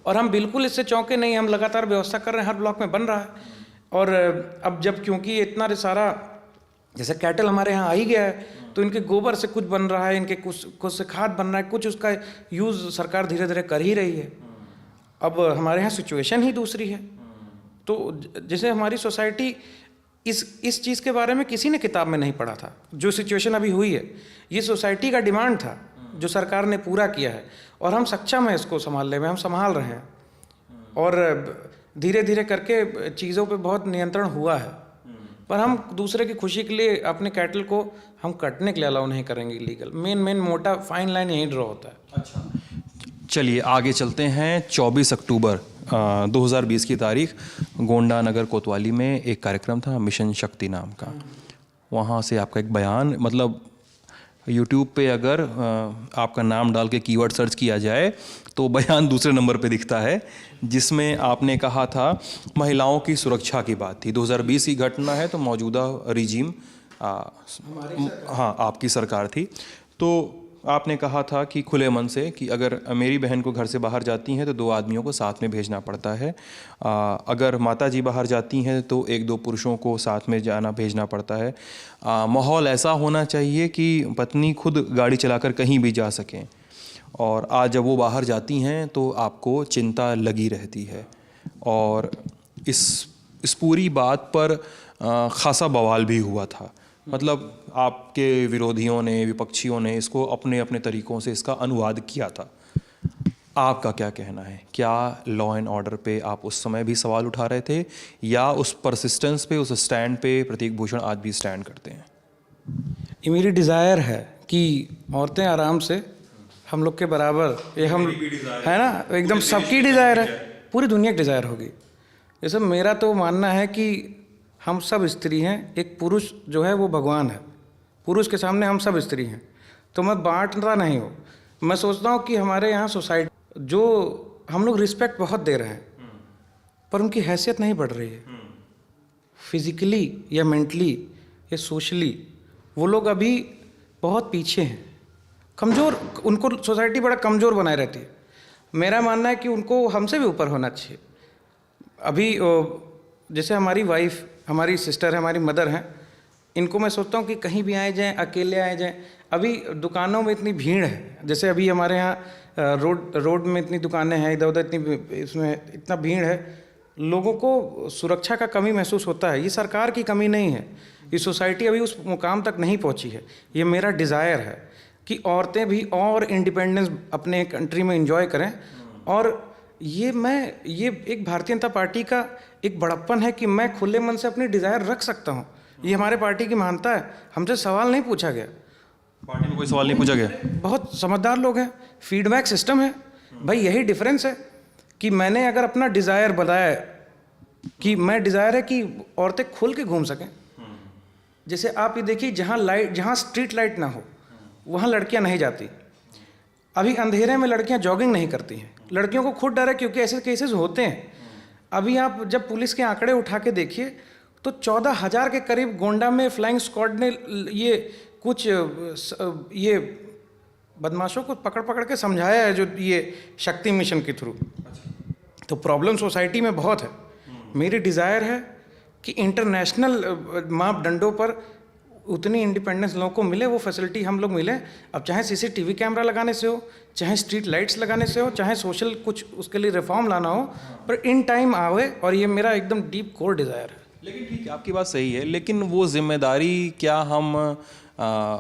और हम बिल्कुल इससे चौंके नहीं। हम लगातार व्यवस्था कर रहे हैं, हर ब्लॉक में बन रहा है। और अब जब क्योंकि इतना सारा जैसे कैटल हमारे यहाँ आ ही गया है तो इनके गोबर से कुछ बन रहा है, इनके कुछ से खाद बन रहा है, कुछ उसका यूज़ सरकार धीरे धीरे कर ही रही है। अब हमारे यहाँ सिचुएशन ही दूसरी है। तो जैसे हमारी सोसाइटी इस चीज़ के बारे में किसी ने किताब में नहीं पढ़ा था। जो सिचुएशन अभी हुई है ये सोसाइटी का डिमांड था जो सरकार ने पूरा किया है, और हम सक्षम हैं इसको संभालने में, हम संभाल रहे हैं। और धीरे धीरे करके चीज़ों पे बहुत नियंत्रण हुआ है। पर हम दूसरे की खुशी के लिए अपने कैटल को हम कटने के लिए अलाउ नहीं करेंगे इलीगल। मेन मोटा फाइन लाइन यही ड्रॉ होता है। अच्छा, चलिए आगे चलते हैं। 24 अक्टूबर 2020 की तारीख, गोंडा नगर कोतवाली में एक कार्यक्रम था मिशन शक्ति नाम का। वहाँ से आपका एक बयान, मतलब यूट्यूब पे अगर आपका नाम डाल के कीवर्ड सर्च किया जाए तो बयान दूसरे नंबर पे दिखता है, जिसमें आपने कहा था महिलाओं की सुरक्षा की बात थी। 2020 की घटना है तो मौजूदा रिजीम हाँ आपकी सरकार थी। तो आपने कहा था कि खुले मन से कि अगर मेरी बहन को घर से बाहर जाती हैं तो 2 आदमियों को साथ में भेजना पड़ता है, अगर माता जी बाहर जाती हैं तो 1-2 पुरुषों को साथ में भेजना पड़ता है। माहौल ऐसा होना चाहिए कि पत्नी खुद गाड़ी चलाकर कहीं भी जा सकें, और आज जब वो बाहर जाती हैं तो आपको चिंता लगी रहती है। और इस पूरी बात पर खासा बवाल भी हुआ था। मतलब आपके विरोधियों ने, विपक्षियों ने इसको अपने अपने तरीक़ों से इसका अनुवाद किया था। आपका क्या कहना है? क्या लॉ एंड ऑर्डर पे आप उस समय भी सवाल उठा रहे थे, या उस परसिस्टेंस पे, उस स्टैंड पे प्रतीक भूषण आज भी स्टैंड करते हैं? ये मेरी डिज़ायर है कि औरतें आराम से हम लोग के बराबर, ये हम है ना, एकदम सबकी डिज़ायर है, पूरी दुनिया की डिज़ायर होगी। जैसे मेरा तो मानना है कि हम सब स्त्री हैं, एक पुरुष जो है वो भगवान है, पुरुष के सामने हम सब स्त्री हैं। तो मैं बांटता नहीं हूँ। मैं सोचता हूँ कि हमारे यहाँ सोसाइटी जो हम लोग रिस्पेक्ट बहुत दे रहे हैं, पर उनकी हैसियत नहीं बढ़ रही है। फिजिकली या मेंटली या सोशली वो लोग अभी बहुत पीछे हैं, कमज़ोर, उनको सोसाइटी बड़ा कमज़ोर बनाए रहती है। मेरा मानना है कि उनको हमसे भी ऊपर होना चाहिए। अभी जैसे हमारी वाइफ, हमारी सिस्टर है, हमारी मदर हैं, इनको मैं सोचता हूँ कि कहीं भी आए जाएं, अकेले आए जाएं। अभी दुकानों में इतनी भीड़ है, जैसे अभी हमारे यहाँ रोड में इतनी दुकानें हैं, इधर उधर इतनी, इसमें इतना भीड़ है, लोगों को सुरक्षा का कमी महसूस होता है। ये सरकार की कमी नहीं है, ये सोसाइटी अभी उस मुकाम तक नहीं पहुँची है। ये मेरा डिज़ायर है कि औरतें भी और इंडिपेंडेंस अपने कंट्री में एंजॉय करें। और ये एक भारतीय जनता पार्टी का एक बड़प्पन है कि मैं खुले मन से अपनी डिज़ायर रख सकता हूँ। ये हमारे पार्टी की मानता है, हमसे सवाल नहीं पूछा गया, पार्टी में कोई सवाल नहीं पूछा गया। बहुत समझदार लोग हैं, फीडबैक सिस्टम है। भाई यही डिफरेंस है कि मैंने अगर अपना डिज़ायर बताया कि मैं डिज़ायर है कि औरतें खुल के घूम सकें। जैसे आप ये देखिए, जहाँ स्ट्रीट लाइट ना हो वहाँ लड़कियाँ नहीं जाती। अभी अंधेरे में लड़कियाँ जॉगिंग नहीं करती हैं, लड़कियों को खुद डर है, क्योंकि ऐसे केसेस होते हैं। अभी आप जब पुलिस के आंकड़े उठा के देखिए तो 14,000 के करीब गोंडा में फ्लाइंग स्क्वाड ने ये कुछ ये बदमाशों को पकड़ के समझाया है, जो ये शक्ति मिशन के थ्रू। तो प्रॉब्लम सोसाइटी में बहुत है। मेरी डिज़ायर है कि इंटरनेशनल मापदंडों पर उतनी इंडिपेंडेंस लोगों को मिले, वो फैसिलिटी हम लोग मिले। अब चाहे सीसीटीवी कैमरा लगाने से हो, चाहे स्ट्रीट लाइट्स लगाने से हो, चाहे सोशल कुछ उसके लिए रिफॉर्म लाना हो, पर इन टाइम आवे। और ये मेरा एकदम डीप कोर डिज़ायर है। लेकिन ठीक है, आपकी बात सही है, लेकिन वो जिम्मेदारी क्या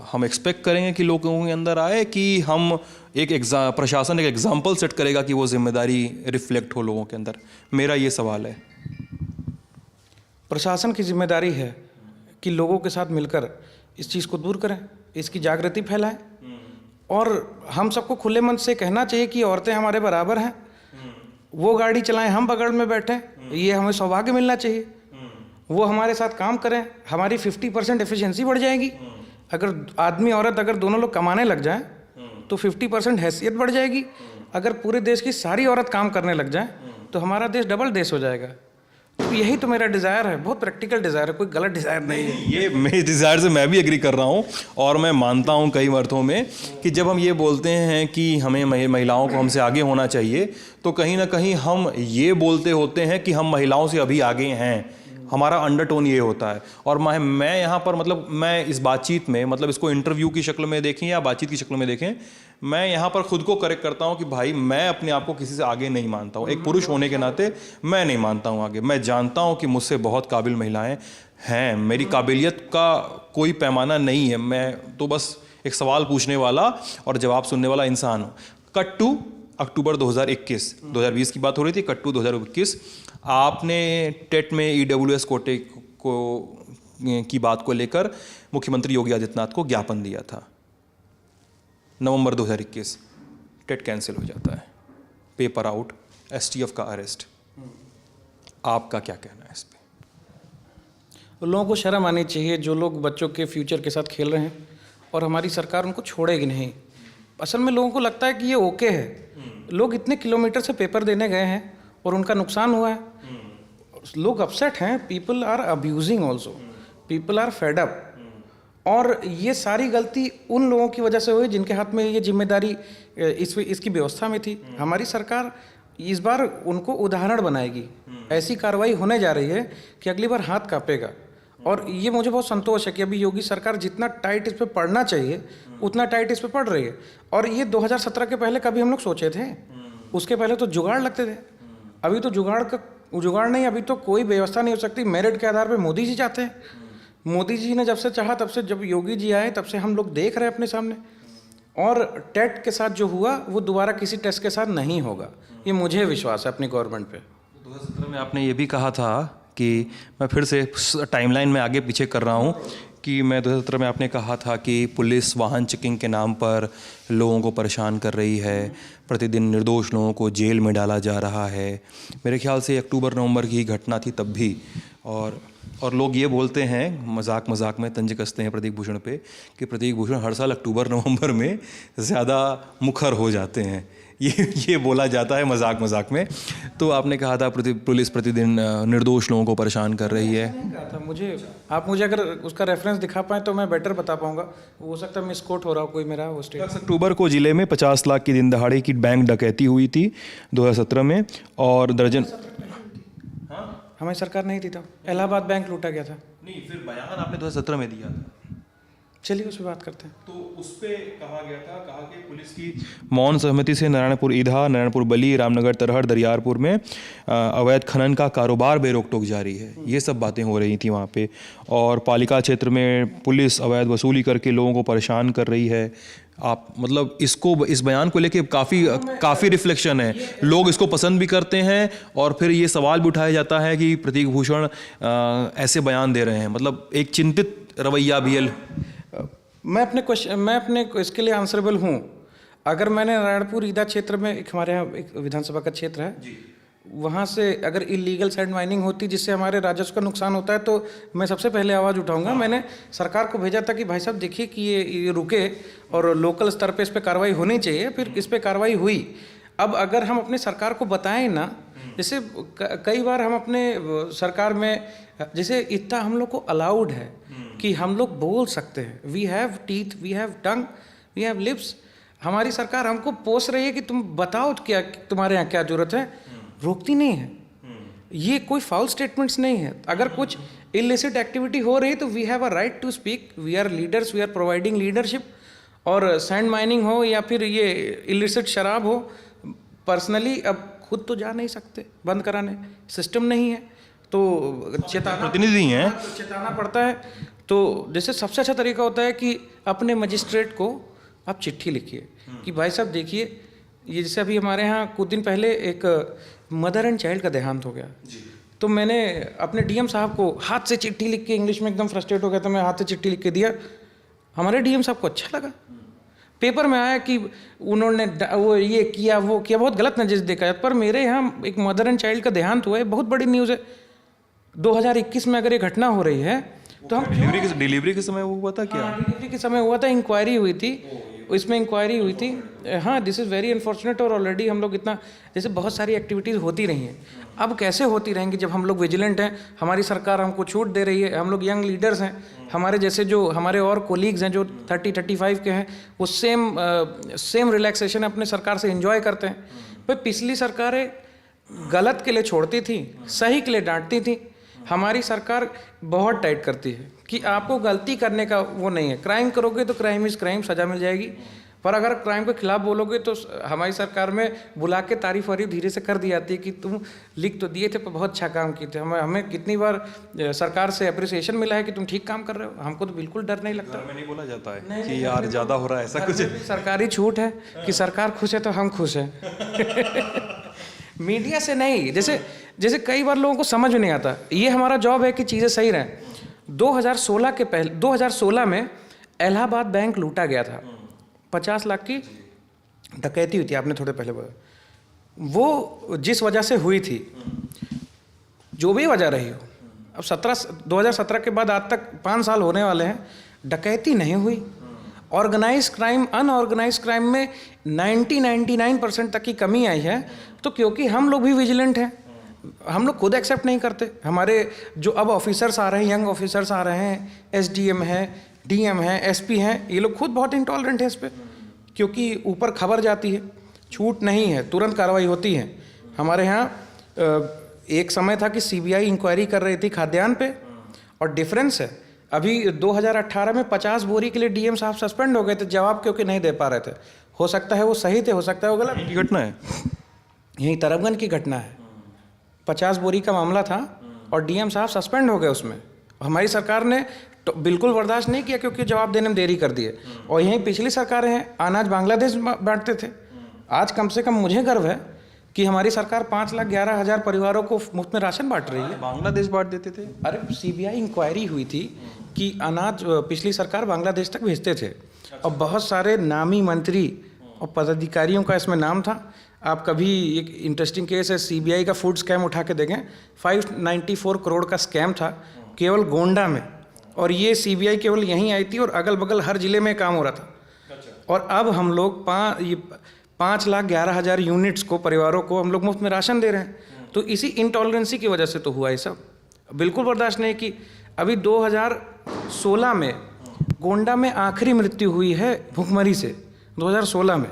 हम एक्सपेक्ट करेंगे कि लोगों के अंदर आए, कि हम प्रशासन एक एग्जाम्पल सेट करेगा कि वो जिम्मेदारी रिफ्लेक्ट हो लोगों के अंदर? मेरा ये सवाल है। प्रशासन की जिम्मेदारी है कि लोगों के साथ मिलकर इस चीज़ को दूर करें, इसकी जागृति फैलाएं। और हम सबको खुले मन से कहना चाहिए कि औरतें हमारे बराबर हैं। वो गाड़ी चलाएं, हम बगल में बैठें, ये हमें सौभाग्य मिलना चाहिए। वो हमारे साथ काम करें, हमारी 50% एफिशिएंसी बढ़ जाएगी। अगर आदमी औरत अगर दोनों लोग कमाने लग जाएं तो 50% हैसियत बढ़ जाएगी। अगर पूरे देश की सारी औरत काम करने लग जाएं तो हमारा देश डबल देश हो जाएगा। तो यही तो मेरा डिज़ायर है, बहुत प्रैक्टिकल डिज़ायर है, कोई गलत डिज़ायर नहीं है। ये मेरे डिज़ायर से मैं भी एग्री कर रहा हूँ, और मैं मानता हूँ कई अर्थों में कि जब हम ये बोलते हैं कि हमें महिलाओं को हमसे आगे होना चाहिए, तो कहीं ना कहीं हम ये बोलते होते हैं कि हम महिलाओं से अभी आगे हैं। हमारा अंडरटोन ये होता है। और मैं यहाँ पर मतलब मैं इस बातचीत में, मतलब इसको इंटरव्यू की शक्ल में देखें या बातचीत की शक्ल में देखें, मैं यहाँ पर खुद को करेक्ट करता हूँ कि भाई मैं अपने आप को किसी से आगे नहीं मानता हूँ। एक पुरुष होने के नाते मैं नहीं मानता हूँ आगे। मैं जानता हूँ कि मुझसे बहुत काबिल महिलाएं हैं, मेरी काबिलियत का कोई पैमाना नहीं है। मैं तो बस एक सवाल पूछने वाला और जवाब सुनने वाला इंसान हूँ। कट टू अक्टूबर 2021, 2020 की बात हो रही थी, कट टू 2021, आपने टेट में EWS कोटे की बात को लेकर मुख्यमंत्री योगी आदित्यनाथ को ज्ञापन दिया था। नवंबर 2021 टेट कैंसिल हो जाता है, पेपर आउट, STF का अरेस्ट। आपका क्या कहना है इस पे? लोगों को शर्म आनी चाहिए, जो लोग बच्चों के फ्यूचर के साथ खेल रहे हैं, और हमारी सरकार उनको छोड़ेगी नहीं। असल में लोगों को लगता है कि ये ओके है। लोग इतने किलोमीटर से पेपर देने गए हैं और उनका नुकसान हुआ है, लोग अपसेट हैं। People are abusing also, people are fed up. और ये सारी गलती उन लोगों की वजह से हुई जिनके हाथ में ये जिम्मेदारी इसकी व्यवस्था में थी। हमारी सरकार इस बार उनको उदाहरण बनाएगी। ऐसी कार्रवाई होने जा रही है कि अगली बार हाथ कांपेगा। और ये मुझे बहुत संतोष है कि अभी योगी सरकार जितना टाइट इस पर पढ़ना चाहिए उतना टाइट इस पर पढ़ रही है। और ये 2017 के पहले कभी हम लोग सोचे थे? उसके पहले तो जुगाड़ लगते थे। अभी तो जुगाड़ नहीं, अभी तो कोई व्यवस्था नहीं हो सकती। मेरिट के आधार पर मोदी जी चाहते हैं। मोदी जी ने जब से चाहा तब से, जब योगी जी आए तब से हम लोग देख रहे हैं अपने सामने। और टेट के साथ जो हुआ वो दोबारा किसी टेस्ट के साथ नहीं होगा, ये मुझे विश्वास है अपनी गवर्नमेंट पे। 2017 में आपने ये भी कहा था कि, मैं फिर से टाइमलाइन में आगे पीछे कर रहा हूँ, कि मैं 2017 में आपने कहा था कि पुलिस वाहन चेकिंग के नाम पर लोगों को परेशान कर रही है, प्रतिदिन निर्दोष लोगों को जेल में डाला जा रहा है। मेरे ख्याल से अक्टूबर नवंबर की घटना थी तब भी। और और लोग ये बोलते हैं मजाक मजाक में तंज कसते हैं प्रतीक भूषण पे कि प्रतीक भूषण हर साल अक्टूबर नवंबर में ज़्यादा मुखर हो जाते हैं, ये बोला जाता है मजाक मजाक में। तो आपने कहा था पुलिस प्रतिदिन निर्दोष लोगों को परेशान कर रही है। नहीं कहा था आप मुझे अगर उसका रेफरेंस दिखा पाएँ तो मैं बेटर बता पाऊंगा। हो सकता है मिसकोट हो रहा हो कोई मेरा वो स्टेट। 10 अक्टूबर को जिले में 50 लाख की दिन दहाड़े की बैंक डकैती हुई थी 2017 में, और दर्जन हमारी सरकार नहीं थी तब, इलाहाबाद बैंक लूटा गया था। नहीं, फिर बयान आपने 2017 में दिया था। चलिए उस पर बात करते हैं। तो उस पे कहा गया था, कहा कि पुलिस की मौन सहमति से नारायणपुर ईधा, नारायणपुर बली, रामनगर तरहड़, दरियारपुर में अवैध खनन का कारोबार बेरोक टोक जारी है। ये सब बातें हो रही थी वहाँ पे। और पालिका क्षेत्र में पुलिस अवैध वसूली करके लोगों को परेशान कर रही है। आप मतलब इस बयान को लेके काफ़ी रिफ्लेक्शन है, लोग इसको पसंद भी करते हैं और फिर ये सवाल भी उठाया जाता है कि प्रतीक भूषण ऐसे बयान दे रहे हैं, मतलब एक चिंतित रवैया भी है। मैं अपने इसके लिए आंसरेबल हूँ। अगर मैंने नारायणपुर ईदा क्षेत्र में एक हमारे यहाँ एक विधानसभा का क्षेत्र है, वहाँ से अगर इलीगल सैंड माइनिंग होती जिससे हमारे राजस्व का नुकसान होता है तो मैं सबसे पहले आवाज़ उठाऊंगा। मैंने सरकार को भेजा था कि भाई साहब देखिए कि ये रुके और लोकल स्तर पे इस पर कार्रवाई होनी चाहिए। फिर इस पर कार्रवाई हुई। अब अगर हम अपने सरकार को बताएं ना, जैसे कई बार हम अपने सरकार में जैसे इतना हम लोग को अलाउड है कि हम लोग बोल सकते हैं, we have teeth, we have tongue, we have lips. हमारी सरकार हमको पोस रही है कि तुम बताओ क्या तुम्हारे यहाँ क्या जरूरत है, रोकती नहीं है। ये कोई फाउल स्टेटमेंट्स नहीं है। अगर कुछ इलिसिट एक्टिविटी हो रही तो we have a right to speak, we are leaders, we are providing leadership. और सैंड माइनिंग हो या फिर ये इलिसिट शराब हो, पर्सनली अब खुद तो जा नहीं सकते बंद कराने, सिस्टम नहीं है तो चेताना प्रतिनिधि हैं, तो चेताना पड़ता है। तो जैसे सबसे अच्छा तरीका होता है कि अपने मजिस्ट्रेट को आप चिट्ठी लिखिए कि भाई साहब देखिए, ये जैसे अभी हमारे यहाँ कुछ दिन पहले एक मदर एंड चाइल्ड का देहांत हो गया, तो मैंने अपने डीएम साहब को हाथ से चिट्ठी लिख के, इंग्लिश में एकदम फ्रस्ट्रेट हो गया तो मैं हाथ से चिट्ठी लिख के दिया। हमारे डीएम साहब को अच्छा लगा, पेपर में आया कि उन्होंने वो ये किया वो किया, बहुत गलत नजर देखा है। पर मेरे यहाँ एक मदर एंड चाइल्ड का देहांत हुआ है, बहुत बड़ी न्यूज़ है। 2021 में अगर ये घटना हो रही है तो हम डिलीवरी के समय वो हुआ था क्या? डिलीवरी के समय हुआ था, इंक्वायरी हुई थी, इसमें इंक्वायरी हुई थी। हाँ, दिस इज़ वेरी अनफॉर्चुनेट। और ऑलरेडी हम लोग इतना जैसे बहुत सारी एक्टिविटीज़ होती रही हैं, अब कैसे होती रहेंगी जब हम लोग विजिलेंट हैं, हमारी सरकार हमको छूट दे रही है, हम लोग यंग लीडर्स हैं, हमारे जैसे जो हमारे और कोलीग्स हैं जो 30-35 के हैं वो सेम रिलैक्सेशन अपने सरकार से एंजॉय करते हैं। भाई पिछली सरकारें गलत के लिए छोड़ती थी, सही के लिए डांटती थी। हमारी सरकार बहुत टाइट करती है कि आपको गलती करने का वो नहीं है, क्राइम करोगे तो क्राइम इज़ क्राइम, सज़ा मिल जाएगी। पर अगर क्राइम के खिलाफ बोलोगे तो हमारी सरकार में बुला के तारीफ वारीफ धीरे से कर दी जाती है कि तुम लिख तो दिए थे पर बहुत अच्छा काम किए थे। हमें कितनी बार सरकार से अप्रिसिएशन मिला है कि तुम ठीक काम कर रहे हो। हमको तो बिल्कुल डर नहीं लगता। में नहीं बोला जाता है कि यार ज़्यादा हो रहा है, ऐसा कुछ सरकारी छूट है कि सरकार खुश है तो हम खुश हैं। मीडिया से नहीं, जैसे कई बार लोगों को समझ में नहीं आता। ये हमारा जॉब है कि चीज़ें सही रहें। 2016 में इलाहाबाद बैंक लूटा गया था, 50 लाख की डकैती हुई थी, आपने थोड़े पहले बोला। वो जिस वजह से हुई थी, जो भी वजह रही हो, अब 2017 के बाद आज तक 5 साल होने वाले हैं, डकैती नहीं हुई। ऑर्गेनाइज क्राइम, अनऑर्गेनाइज क्राइम में 99% तक की कमी आई है। तो क्योंकि हम लोग भी विजिलेंट हैं, हम लोग खुद एक्सेप्ट नहीं करते। हमारे जो अब ऑफिसर्स आ रहे हैं, यंग ऑफिसर्स आ रहे हैं, एसडीएम है, डीएम है, एसपी हैं, ये लोग खुद बहुत इंटॉलरेंट हैं इस पर, क्योंकि ऊपर खबर जाती है, छूट नहीं है, तुरंत कार्रवाई होती है। हमारे यहाँ एक समय था कि सीबीआई इंक्वायरी कर रही थी खाद्यान्न पे, और डिफरेंस है अभी 2018 में 50 बोरी के लिए डीएम साहब सस्पेंड हो गए थे, जवाब क्योंकि नहीं दे पा रहे थे। हो सकता है वो सही थे, हो सकता है वो गलत। की घटना है, यही तरबगंज की घटना है, 50 बोरी का मामला था और डीएम साहब सस्पेंड हो गए उसमें। हमारी सरकार ने तो बिल्कुल बर्दाश्त नहीं किया क्योंकि जवाब देने में देरी कर दिए। और यहीं पिछली सरकारें हैं, अनाज बांग्लादेश बांटते थे। आज कम से कम मुझे गर्व है कि हमारी सरकार 5,11,000 परिवारों को मुफ्त में राशन बांट रही है। बांग्लादेश बांट देते थे। अरे सीबीआई इंक्वायरी हुई थी कि अनाज पिछली सरकार बांग्लादेश तक भेजते थे, और बहुत सारे नामी मंत्री और पदाधिकारियों का इसमें नाम था। आप कभी एक इंटरेस्टिंग केस है, सीबीआई का फूड स्कैम उठा के देखें, 594 करोड़ का स्कैम था। केवल गोंडा में, और ये सीबीआई केवल यहीं आई थी और अगल बगल हर जिले में काम हो रहा था। और अब हम लोग 5,11,000 यूनिट्स को, परिवारों को हम लोग मुफ्त में राशन दे रहे हैं। तो इसी इंटॉलरेंसी की वजह से तो हुआ ये सब। बिल्कुल बर्दाश्त नहीं कि अभी 2016 में गोंडा में आखिरी मृत्यु हुई है भूखमरी से, 2016 में।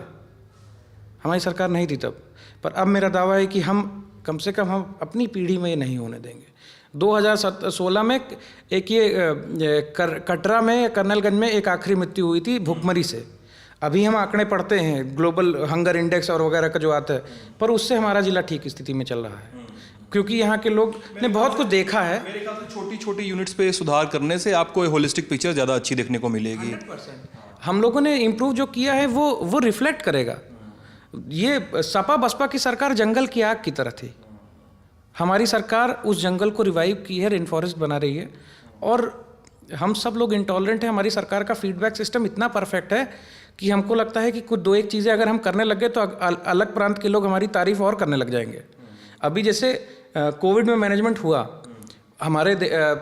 हमारी सरकार नहीं थी तब, पर अब मेरा दावा है कि हम कम से कम हम अपनी पीढ़ी में ये नहीं होने देंगे। 2016 में एक ये कटरा में, कर्नलगंज में एक आखिरी मृत्यु हुई थी भूखमरी से। अभी हम आंकड़े पढ़ते हैं ग्लोबल हंगर इंडेक्स और वगैरह का जो आता है, पर उससे हमारा जिला ठीक स्थिति में चल रहा है, क्योंकि यहाँ के लोग ने बहुत कुछ देखा है। मेरे ख्याल से छोटी छोटी यूनिट्स पे सुधार करने से आपको होलिस्टिक पिक्चर ज़्यादा अच्छी देखने को मिलेगी। 100% हम लोगों ने इम्प्रूव जो किया है वो रिफ्लेक्ट करेगा। ये सपा बसपा की सरकार जंगल की आग की तरह थी। हमारी सरकार उस जंगल को रिवाइव की है, रेन फॉरेस्ट बना रही है, और हम सब लोग इंटॉलरेंट हैं। हमारी सरकार का फीडबैक सिस्टम इतना परफेक्ट है कि हमको लगता है कि कुछ दो एक चीज़ें अगर हम करने लग गए तो अलग प्रांत के लोग हमारी तारीफ और करने लग जाएंगे। अभी जैसे कोविड में मैनेजमेंट हुआ हमारे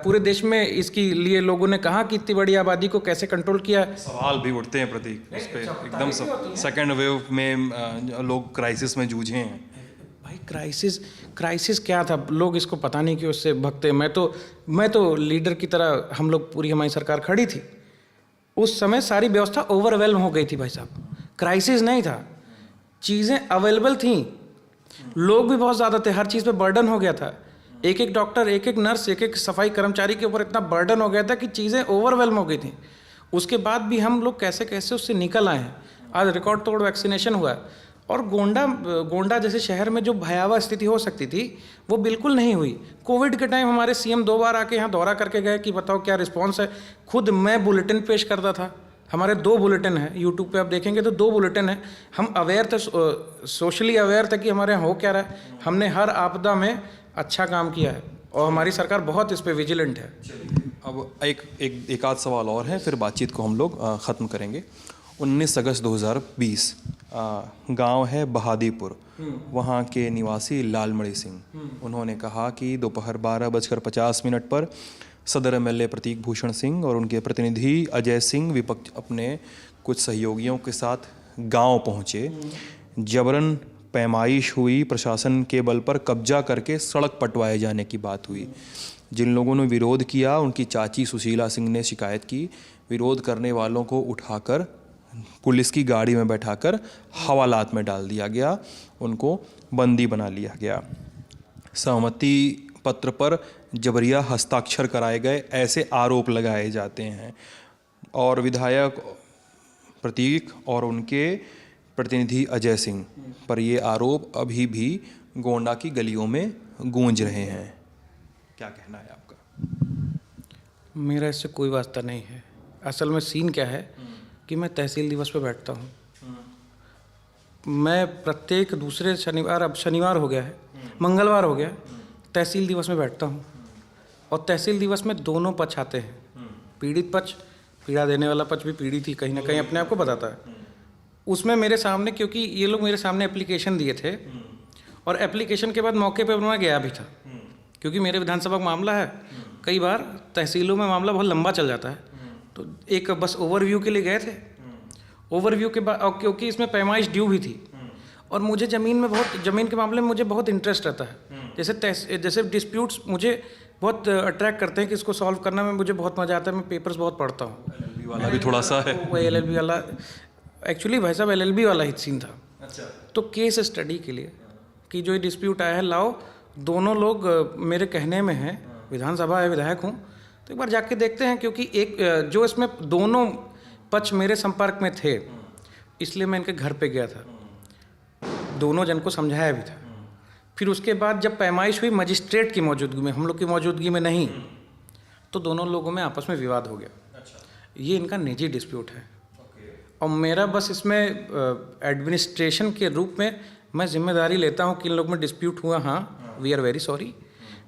पूरे देश में, इसके लिए लोगों ने कहा कि इतनी बड़ी आबादी को कैसे कंट्रोल किया। सवाल भी उठते हैं प्रतीक उस पर, एकदम सेकेंड वेव में लोग क्राइसिस में जूझे हैं। भाई क्राइसिस क्या था, लोग इसको पता नहीं कि उससे भगते। मैं तो लीडर की तरह, हम लोग पूरी हमारी सरकार खड़ी थी उस समय, सारी व्यवस्था ओवरवेल्म हो गई थी भाई साहब। क्राइसिस नहीं था, चीज़ें अवेलेबल थीं, लोग भी बहुत ज़्यादा थे, हर चीज़ पे बर्डन हो गया था। एक एक डॉक्टर, एक एक नर्स, एक एक सफाई कर्मचारी के ऊपर इतना बर्डन हो गया था कि चीज़ें ओवरवेल्म हो गई थी। उसके बाद भी हम लोग कैसे कैसे उससे निकल आए हैं। आज रिकॉर्ड तोड़ वैक्सीनेशन हुआ है, और गोंडा जैसे शहर में जो भयावह स्थिति हो सकती थी वो बिल्कुल नहीं हुई। कोविड के टाइम हमारे सीएम 2 बार आके यहाँ दौरा करके गए कि बताओ क्या रिस्पांस है। खुद मैं बुलेटिन पेश करता था, हमारे 2 बुलेटिन हैं, यूट्यूब पे आप देखेंगे तो 2 बुलेटिन हैं। हम अवेयर थे, सोशली अवेयर थे कि हमारे यहाँ हो क्या रहा है। हमने हर आपदा में अच्छा काम किया है और हमारी सरकार बहुत इस पर विजिलेंट है। अब एक आध सवाल और है, फिर बातचीत को हम लोग ख़त्म करेंगे। 19 अगस्त 2020 गांव है बहादीपुर, वहाँ के निवासी लालमणि सिंह, उन्होंने कहा कि दोपहर 12:50 पर सदर एमएलए प्रतीक भूषण सिंह और उनके प्रतिनिधि अजय सिंह विपक्ष अपने कुछ सहयोगियों के साथ गांव पहुंचे। जबरन पैमाइश हुई, प्रशासन के बल पर कब्जा करके सड़क पटवाए जाने की बात हुई। जिन लोगों ने विरोध किया उनकी चाची सुशीला सिंह ने शिकायत की। विरोध करने वालों को उठाकर पुलिस की गाड़ी में बैठाकर हवालात में डाल दिया गया, उनको बंदी बना लिया गया। सहमति पत्र पर जबरिया हस्ताक्षर कराए गए, ऐसे आरोप लगाए जाते हैं। और विधायक प्रतीक और उनके प्रतिनिधि अजय सिंह पर ये आरोप अभी भी गोंडा की गलियों में गूंज रहे हैं। क्या कहना है आपका? मेरा इससे कोई वास्ता नहीं है। असल में सीन क्या है कि मैं तहसील दिवस पे बैठता हूँ। मैं प्रत्येक दूसरे शनिवार, अब शनिवार हो गया है, मंगलवार हो गया, तहसील दिवस में बैठता हूँ। और तहसील दिवस में दोनों पक्ष आते हैं, पीड़ित पक्ष, पीड़ा देने वाला पक्ष भी पीड़ित ही कहीं ना कहीं अपने आप को बताता है। उसमें मेरे सामने, क्योंकि ये लोग मेरे सामने एप्लीकेशन दिए थे, और एप्लीकेशन के बाद मौके पर मैं गया भी था, क्योंकि मेरे विधानसभा का मामला है। कई बार तहसीलों में मामला बहुत लंबा चल जाता है, तो एक बस ओवरव्यू के लिए गए थे। ओवरव्यू के बाद, क्योंकि इसमें पैमाइश ड्यू भी थी, और मुझे ज़मीन के मामले में मुझे बहुत इंटरेस्ट रहता है। जैसे डिस्प्यूट्स मुझे बहुत अट्रैक्ट करते हैं कि इसको सॉल्व करना में मुझे बहुत मज़ा आता है। मैं पेपर्स बहुत पढ़ता हूँ। एलएलबी वाला भी थोड़ा सा है। वो एलएलबी वाला, एक्चुअली भाई साहब एलएलबी वाला ही सीन था। अच्छा। तो केस स्टडी के लिए कि जो ये डिस्प्यूट आया है, लाओ दोनों लोग मेरे कहने में हैं, विधानसभा है, विधायक हूँ, तो एक बार जाके देखते हैं। क्योंकि एक जो इसमें दोनों पक्ष मेरे संपर्क में थे, इसलिए मैं इनके घर पे गया था, दोनों जन को समझाया भी था। फिर उसके बाद जब पैमाइश हुई मजिस्ट्रेट की मौजूदगी में, हम लोग की मौजूदगी में नहीं, तो दोनों लोगों में आपस में विवाद हो गया। ये इनका निजी डिस्प्यूट है, और मेरा बस इसमें एडमिनिस्ट्रेशन के रूप में मैं जिम्मेदारी लेता हूँ कि इन लोग में डिस्प्यूट हुआ। हाँ, वी आर वेरी सॉरी,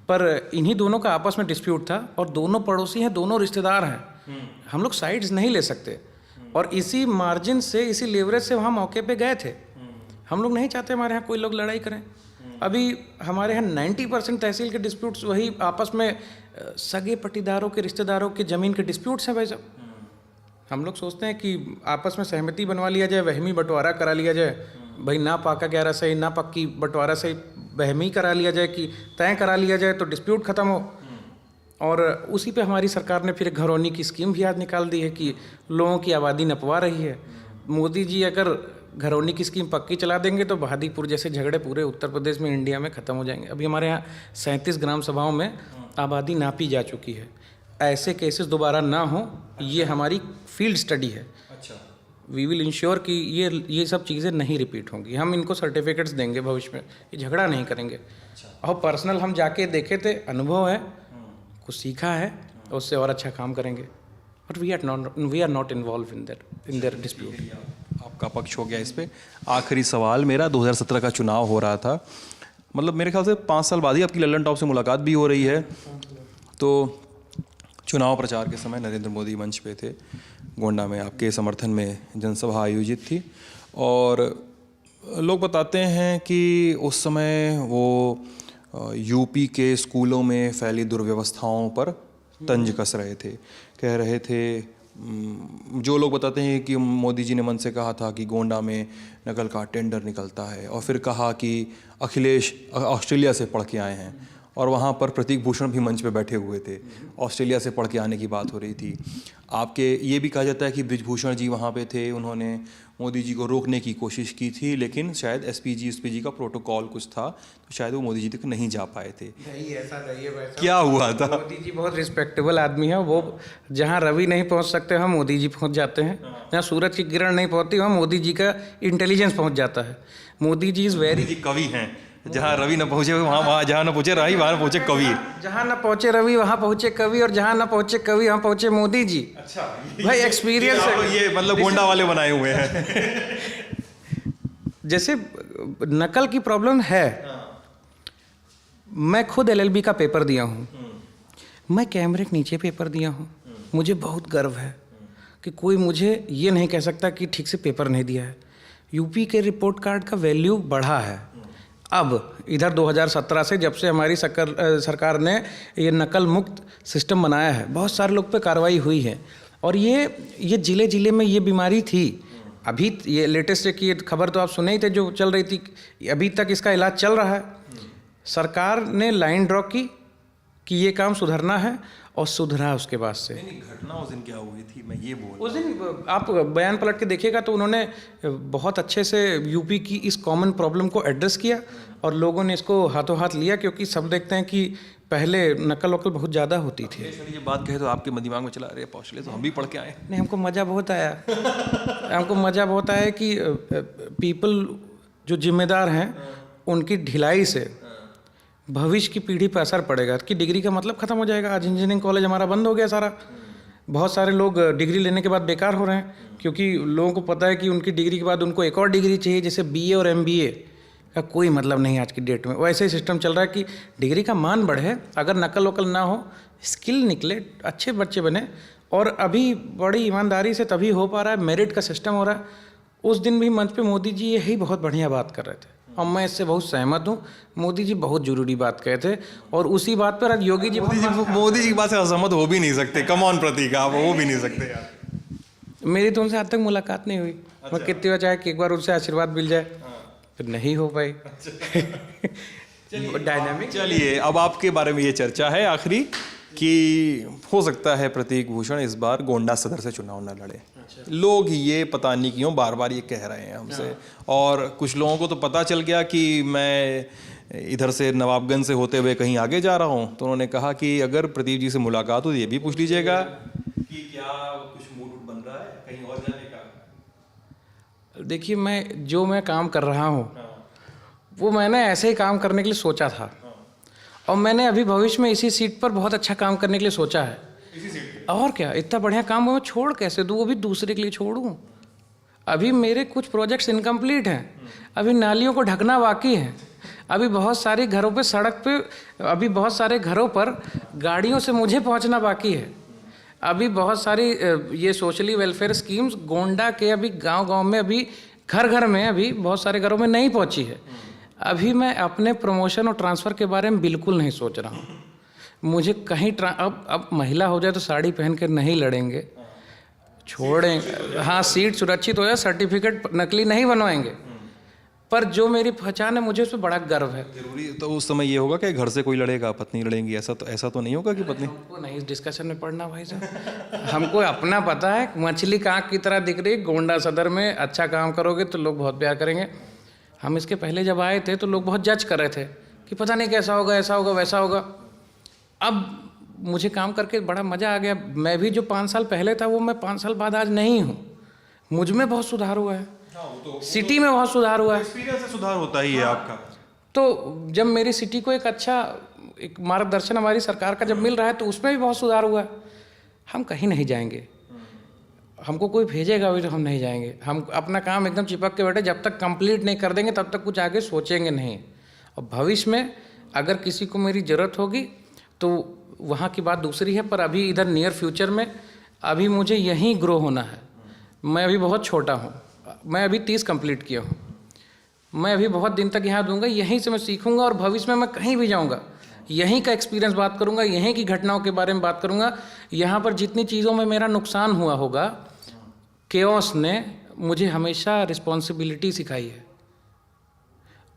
पर इन्हीं दोनों का आपस में डिस्प्यूट था, और दोनों पड़ोसी हैं, दोनों रिश्तेदार हैं, हम लोग साइड्स नहीं ले सकते। और इसी मार्जिन से, इसी लेवरेज से वहाँ मौके पे गए थे। हम लोग नहीं चाहते हमारे यहाँ कोई लोग लड़ाई करें, अभी हमारे यहाँ 90% तहसील के डिस्प्यूट्स वही आपस में सगे पटीदारों के, रिश्तेदारों के ज़मीन के डिस्प्यूट्स हैं भाई साहब। हम लोग सोचते हैं कि आपस में सहमति बनवा लिया जाए, वहमी बंटवारा करा लिया जाए, भाई ना पाका 11 सही ना पक्की बंटवारा सही वहमी करा लिया जाए कि तय करा लिया जाए तो डिस्प्यूट ख़त्म हो। और उसी पे हमारी सरकार ने फिर एक घरौनी की स्कीम भी आज निकाल दी है कि लोगों की आबादी नपवा रही है। मोदी जी अगर घरौनी की स्कीम पक्की चला देंगे तो बहादीपुर जैसे झगड़े पूरे उत्तर प्रदेश में, इंडिया में ख़त्म हो जाएंगे। अभी हमारे यहाँ 37 ग्राम सभाओं में आबादी नापी जा चुकी है। ऐसे केसेस दोबारा ना हो, ये हमारी फील्ड स्टडी है। अच्छा, वी विल इंश्योर कि ये सब चीज़ें नहीं रिपीट होंगी। हम इनको सर्टिफिकेट्स देंगे भविष्य में, ये झगड़ा नहीं करेंगे। और पर्सनल हम जाके देखे थे, अनुभव है, कुछ सीखा है, उससे और अच्छा काम करेंगे। But we are not involve in their dispute. आपका पक्ष हो गया इस पे। आखिरी सवाल मेरा, 2017 का चुनाव हो रहा था, मतलब मेरे ख्याल से 5 साल बाद ही आपकी लल्लन टॉप से मुलाकात भी हो रही है। तो चुनाव प्रचार के समय नरेंद्र मोदी मंच पे थे, गोंडा में आपके समर्थन में जनसभा आयोजित थी, और लोग बताते हैं कि उस समय वो यूपी के स्कूलों में फैली दुर्व्यवस्थाओं पर तंज कस रहे थे। कह रहे थे, जो लोग बताते हैं कि मोदी जी ने मन से कहा था कि गोंडा में नकल का टेंडर निकलता है, और फिर कहा कि अखिलेश ऑस्ट्रेलिया से पढ़ के आए हैं, और वहाँ पर प्रतीक भूषण भी मंच पे बैठे हुए थे, ऑस्ट्रेलिया से पढ़ के आने की बात हो रही थी। आपके ये भी कहा जाता है कि ब्रिजभूषण जी वहाँ पे थे, उन्होंने मोदी जी को रोकने की कोशिश की थी, लेकिन शायद एसपीजी का प्रोटोकॉल कुछ था, तो शायद वो मोदी जी तक नहीं जा पाए थे। नहीं, ऐसा नहीं है वैसा। क्या हुआ था? मोदी जी बहुत रिस्पेक्टेबल आदमी है। वो जहाँ रवि नहीं पहुँच सकते वहाँ मोदी जी पहुँच जाते हैं, जहाँ सूरज की किरण नहीं पहुँचती वहाँ मोदी जी का इंटेलिजेंस पहुँच जाता है। मोदी जी इज़ वेरी कवि हैं, जहाँ रवि न पहुँचे वहाँ जहाँ न पहुँचे रवि, वहाँ न पहुँचे कवि। जहाँ न पहुँचे रवि वहाँ पहुँचे कवि, और जहाँ न पहुँचे कवि वहाँ पहुँचे मोदी जी। अच्छा भाई एक्सपीरियंस है ये, मतलब गोंडा वाले बनाए हुए हैं। जैसे नकल की प्रॉब्लम है, मैं खुद एलएलबी का पेपर दिया हूँ, मैं कैमरे के नीचे पेपर दिया हूँ, मुझे बहुत गर्व है कि कोई मुझे ये नहीं कह सकता कि ठीक से पेपर नहीं दिया है। यूपी के रिपोर्ट कार्ड का वैल्यू बढ़ा है। अब इधर 2017 से जब से हमारी सरकार ने ये नकल मुक्त सिस्टम बनाया है, बहुत सारे लोग पे कार्रवाई हुई है, और ये ज़िले ज़िले में ये बीमारी थी। अभी ये लेटेस्ट की खबर तो आप सुने ही थे जो चल रही थी, अभी तक इसका इलाज चल रहा है। सरकार ने लाइन ड्रॉ की कि ये काम सुधरना है, और सुधरा उसके बाद से। घटना उस दिन क्या हुई थी, मैं ये बोल उस दिन आप बयान पलट के देखिएगा तो उन्होंने बहुत अच्छे से यूपी की इस कॉमन प्रॉब्लम को एड्रेस किया, और लोगों ने इसको हाथों हाथ लिया, क्योंकि सब देखते हैं कि पहले नकल वकल बहुत ज़्यादा होती थी। ये बात कहे तो आपके दिमाग में चला, अरे ऑस्ट्रेलिया तो हम भी पढ़ के आए। नहीं, हमको मज़ा बहुत आया। हमको मज़ा बहुत आया कि पीपल जो जिम्मेदार हैं उनकी ढिलाई से भविष्य की पीढ़ी पर असर पड़ेगा कि डिग्री का मतलब ख़त्म हो जाएगा। आज इंजीनियरिंग कॉलेज हमारा बंद हो गया सारा। बहुत सारे लोग डिग्री लेने के बाद बेकार हो रहे हैं, क्योंकि लोगों को पता है कि उनकी डिग्री के बाद उनको एक और डिग्री चाहिए, जैसे बीए और एमबीए का कोई मतलब नहीं आज की डेट में। वैसे ही सिस्टम चल रहा है कि डिग्री का मान बढ़े, अगर नकल वकल ना हो, स्किल निकले, अच्छे बच्चे बने। और अभी बड़ी ईमानदारी से तभी हो पा रहा है, मेरिट का सिस्टम हो रहा है। उस दिन भी मंच पे मोदी जी यही बहुत बढ़िया बात कर रहे थे, और मैं इससे बहुत सहमत हूँ। मोदी जी बहुत ज़रूरी बात कहे थे, और उसी बात पर आज योगी जी मोदी जी की बात से असहमत हो भी नहीं सकते। कम ऑन प्रतीक, आप हो भी नहीं सकते यार। मेरी तो उनसे आज तक मुलाकात नहीं हुई। मैं कितनी बार चाहे कि एक बार उनसे आशीर्वाद मिल जाए, फिर नहीं हो पाई। डायनामिक। चलिए, अब आपके बारे में ये चर्चा है आखिरी कि हो सकता है प्रतीक भूषण इस बार गोंडा सदर से चुनाव न लड़े। लोग ये पता नहीं क्यों बार बार ये कह रहे हैं हमसे, और कुछ लोगों को तो पता चल गया कि मैं इधर से नवाबगंज से होते हुए कहीं आगे जा रहा हूँ, तो उन्होंने कहा कि अगर प्रतीक जी से मुलाकात हो तो ये भी पूछ लीजिएगा कि क्या कुछ मूड बन रहा है कहीं और जाने का। देखिए, मैं काम कर रहा हूँ वो मैंने ऐसे ही काम करने के लिए सोचा था, और मैंने अभी भविष्य में इसी सीट पर बहुत अच्छा काम करने के लिए सोचा है। और क्या, इतना बढ़िया काम मैं छोड़ कैसे दूँ, वो भी दूसरे के लिए छोड़ूँ। अभी मेरे कुछ प्रोजेक्ट्स इनकम्प्लीट हैं, अभी नालियों को ढकना बाकी है, अभी बहुत सारे घरों पे सड़क पे, अभी बहुत सारे घरों पर गाड़ियों से मुझे पहुंचना बाकी है, अभी बहुत सारी ये सोशली वेलफेयर स्कीम्स गोंडा के अभी गांव-गांव में, अभी घर घर में, अभी बहुत सारे घरों में नहीं पहुंची है। अभी मैं अपने प्रमोशन और ट्रांसफ़र के बारे में बिल्कुल नहीं सोच रहा हूँ। मुझे कहीं अब महिला हो जाए तो साड़ी पहन कर नहीं लड़ेंगे, छोड़ेंगे। हाँ, सीट सुरक्षित हो जाए, सर्टिफिकेट नकली नहीं बनवाएंगे, पर जो मेरी पहचान है मुझे उस पर बड़ा गर्व है। जरूरी तो उस समय ये होगा कि घर से कोई लड़ेगा, पत्नी लड़ेंगी, ऐसा तो नहीं होगा कि पत्नी। हमको नहीं इस डिस्कशन में पढ़ना भाई साहब। हमको अपना पता है, मछली का आँख की तरह दिख रही। गोंडा सदर में अच्छा काम करोगे तो लोग बहुत प्यार करेंगे। हम इसके पहले जब आए थे तो लोग बहुत जज कर रहे थे कि पता नहीं कैसा होगा, ऐसा होगा, वैसा होगा। अब मुझे काम करके बड़ा मज़ा आ गया। मैं भी जो 5 साल पहले था वो मैं 5 साल बाद आज नहीं हूँ। मुझ में बहुत सुधार हुआ है, सिटी में बहुत सुधार हुआ है। एक्सपीरियंस से सुधार होता ही है आपका। तो जब मेरी सिटी को एक अच्छा एक मार्गदर्शन हमारी सरकार का जब मिल रहा है तो उसमें भी बहुत सुधार हुआ है। हम कहीं नहीं जाएंगे, हमको कोई भेजेगा भी तो हम नहीं जाएंगे। हम अपना काम एकदम चिपक के बैठे, जब तक कंप्लीट नहीं कर देंगे तब तक कुछ आगे सोचेंगे नहीं। और भविष्य में अगर किसी को मेरी ज़रूरत होगी तो वहाँ की बात दूसरी है, पर अभी इधर नियर फ्यूचर में अभी मुझे यहीं ग्रो होना है। मैं अभी बहुत छोटा हूँ, मैं अभी 30 कंप्लीट किया हूँ। मैं अभी बहुत दिन तक यहाँ दूंगा, यहीं से मैं सीखूंगा और भविष्य में मैं कहीं भी जाऊँगा यहीं का एक्सपीरियंस बात करूँगा, यहीं की घटनाओं के बारे में बात करूँगा। यहाँ पर जितनी चीज़ों में मेरा नुकसान हुआ होगा, केओस ने मुझे हमेशा रिस्पॉन्सिबिलिटी सिखाई है।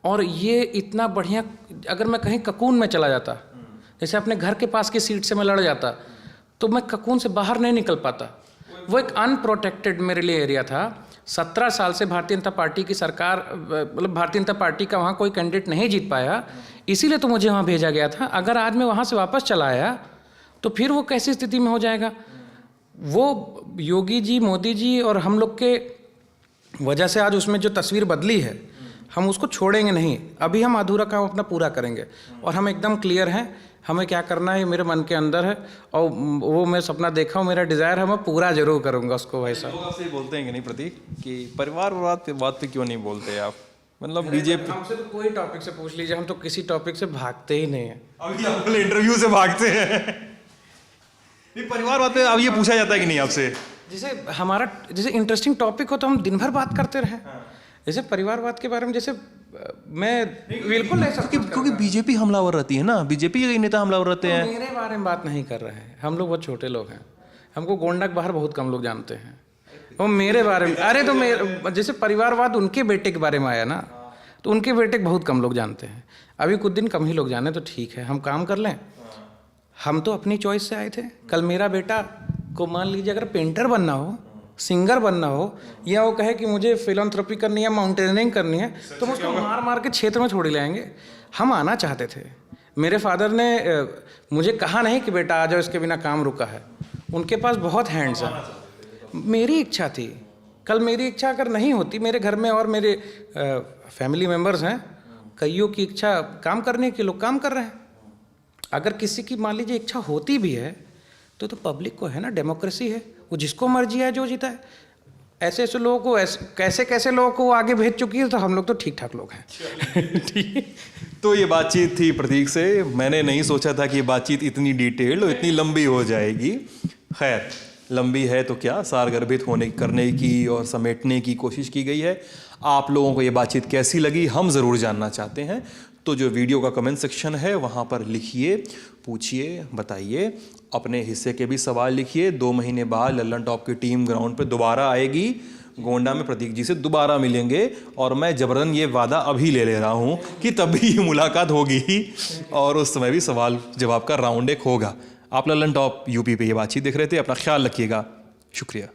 और ये इतना बढ़िया, अगर मैं कहीं ककून में चला जाता, जैसे अपने घर के पास की सीट से मैं लड़ जाता, तो मैं ककून से बाहर नहीं निकल पाता। वो एक अनप्रोटेक्टेड मेरे लिए एरिया था। 17 साल से भारतीय जनता पार्टी की सरकार, मतलब भारतीय जनता पार्टी का वहाँ कोई कैंडिडेट नहीं जीत पाया, इसीलिए तो मुझे वहाँ भेजा गया था। अगर आज मैं वहाँ से वापस चला आया तो फिर वो कैसी स्थिति में हो जाएगा। वो योगी जी, मोदी जी और हम लोग के वजह से आज उसमें जो तस्वीर बदली है, हम उसको छोड़ेंगे नहीं। अभी हम अधूरा काम अपना पूरा करेंगे और हम एकदम क्लियर हैं हमें क्या करना है, ये मेरे मन के अंदर है और वो मैं सपना देखा हूँ, मेरा डिज़ायर है, मैं पूरा जरूर करूँगा उसको। भाई साहब, लोग आपसे बोलते हैं कि नहीं प्रतीक कि परिवार बात पे क्यों नहीं बोलते आप, मतलब बीजेपी। हमसे तो कोई टॉपिक से पूछ लीजिए, हम तो किसी टॉपिक से भागते ही नहीं है। अभी आप इंटरव्यू से भागते हैं। ये परिवार बात पे अब ये पूछा जाता है कि नहीं आपसे, जैसे इंटरेस्टिंग टॉपिक हो तो हम दिन भर बात करते रहें। जैसे परिवारवाद के बारे में, जैसे मैं बिल्कुल नहीं सकता, क्योंकि बीजेपी हमलावर रहती है ना, बीजेपी के नेता हमलावर रहते हैं। मेरे बारे में बात नहीं कर रहे हैं, हम लोग बहुत छोटे लोग हैं, हमको गोंडा के बाहर बहुत कम लोग जानते हैं। वो मेरे बारे में, अरे तो मेरे जैसे परिवारवाद उनके बेटे के बारे में आया ना, तो उनके बेटे के बहुत कम लोग जानते हैं। अभी कुछ दिन कम ही लोग जाने तो ठीक है, हम काम कर लें। हम तो अपनी चॉइस से आए थे। कल मेरा बेटा को मान लीजिए अगर पेंटर बनना हो, सिंगर बनना हो, या वो कहे कि मुझे फिलंथ्रोपी करनी है, माउंटेनियरिंग करनी है, तो हम उसको मार मार के क्षेत्र में छोड़ लाएंगे। हम आना चाहते थे। मेरे फादर ने मुझे कहा नहीं कि बेटा आ जाओ, इसके बिना काम रुका है। उनके पास बहुत हैंड्स हैं। मेरी इच्छा थी, कल मेरी इच्छा अगर नहीं होती, मेरे घर में और मेरे फैमिली मेम्बर्स हैं, कईयों की इच्छा काम करने की, लोग काम कर रहे हैं। अगर किसी की मान लीजिए इच्छा होती भी है तो पब्लिक को है ना, डेमोक्रेसी है, वो जिसको मर्जी है जो जीता है। ऐसे ऐसे लोगों को, कैसे लोगों को आगे भेज चुकी है, तो हम लोग तो ठीक ठाक लोग हैं। ठीक। तो ये बातचीत थी प्रतीक से। मैंने नहीं सोचा था कि ये बातचीत इतनी डिटेल्ड और इतनी लंबी हो जाएगी। खैर, लंबी है तो क्या, सारगर्भित करने की और समेटने की कोशिश की गई है। आप लोगों को ये बातचीत कैसी लगी हम ज़रूर जानना चाहते हैं। तो जो वीडियो का कमेंट सेक्शन है वहाँ पर लिखिए, पूछिए, बताइए, अपने हिस्से के भी सवाल लिखिए। 2 महीने बाद लल्लन टॉप की टीम ग्राउंड पे दोबारा आएगी, गोंडा में प्रतीक जी से दोबारा मिलेंगे, और मैं जबरन ये वादा अभी ले रहा हूँ कि तभी ये मुलाकात होगी और उस समय भी सवाल जवाब का राउंड 1 होगा। आप लल्लन टॉप यूपी पे ये बातचीत देख रहे थे। अपना ख्याल रखिएगा। शुक्रिया।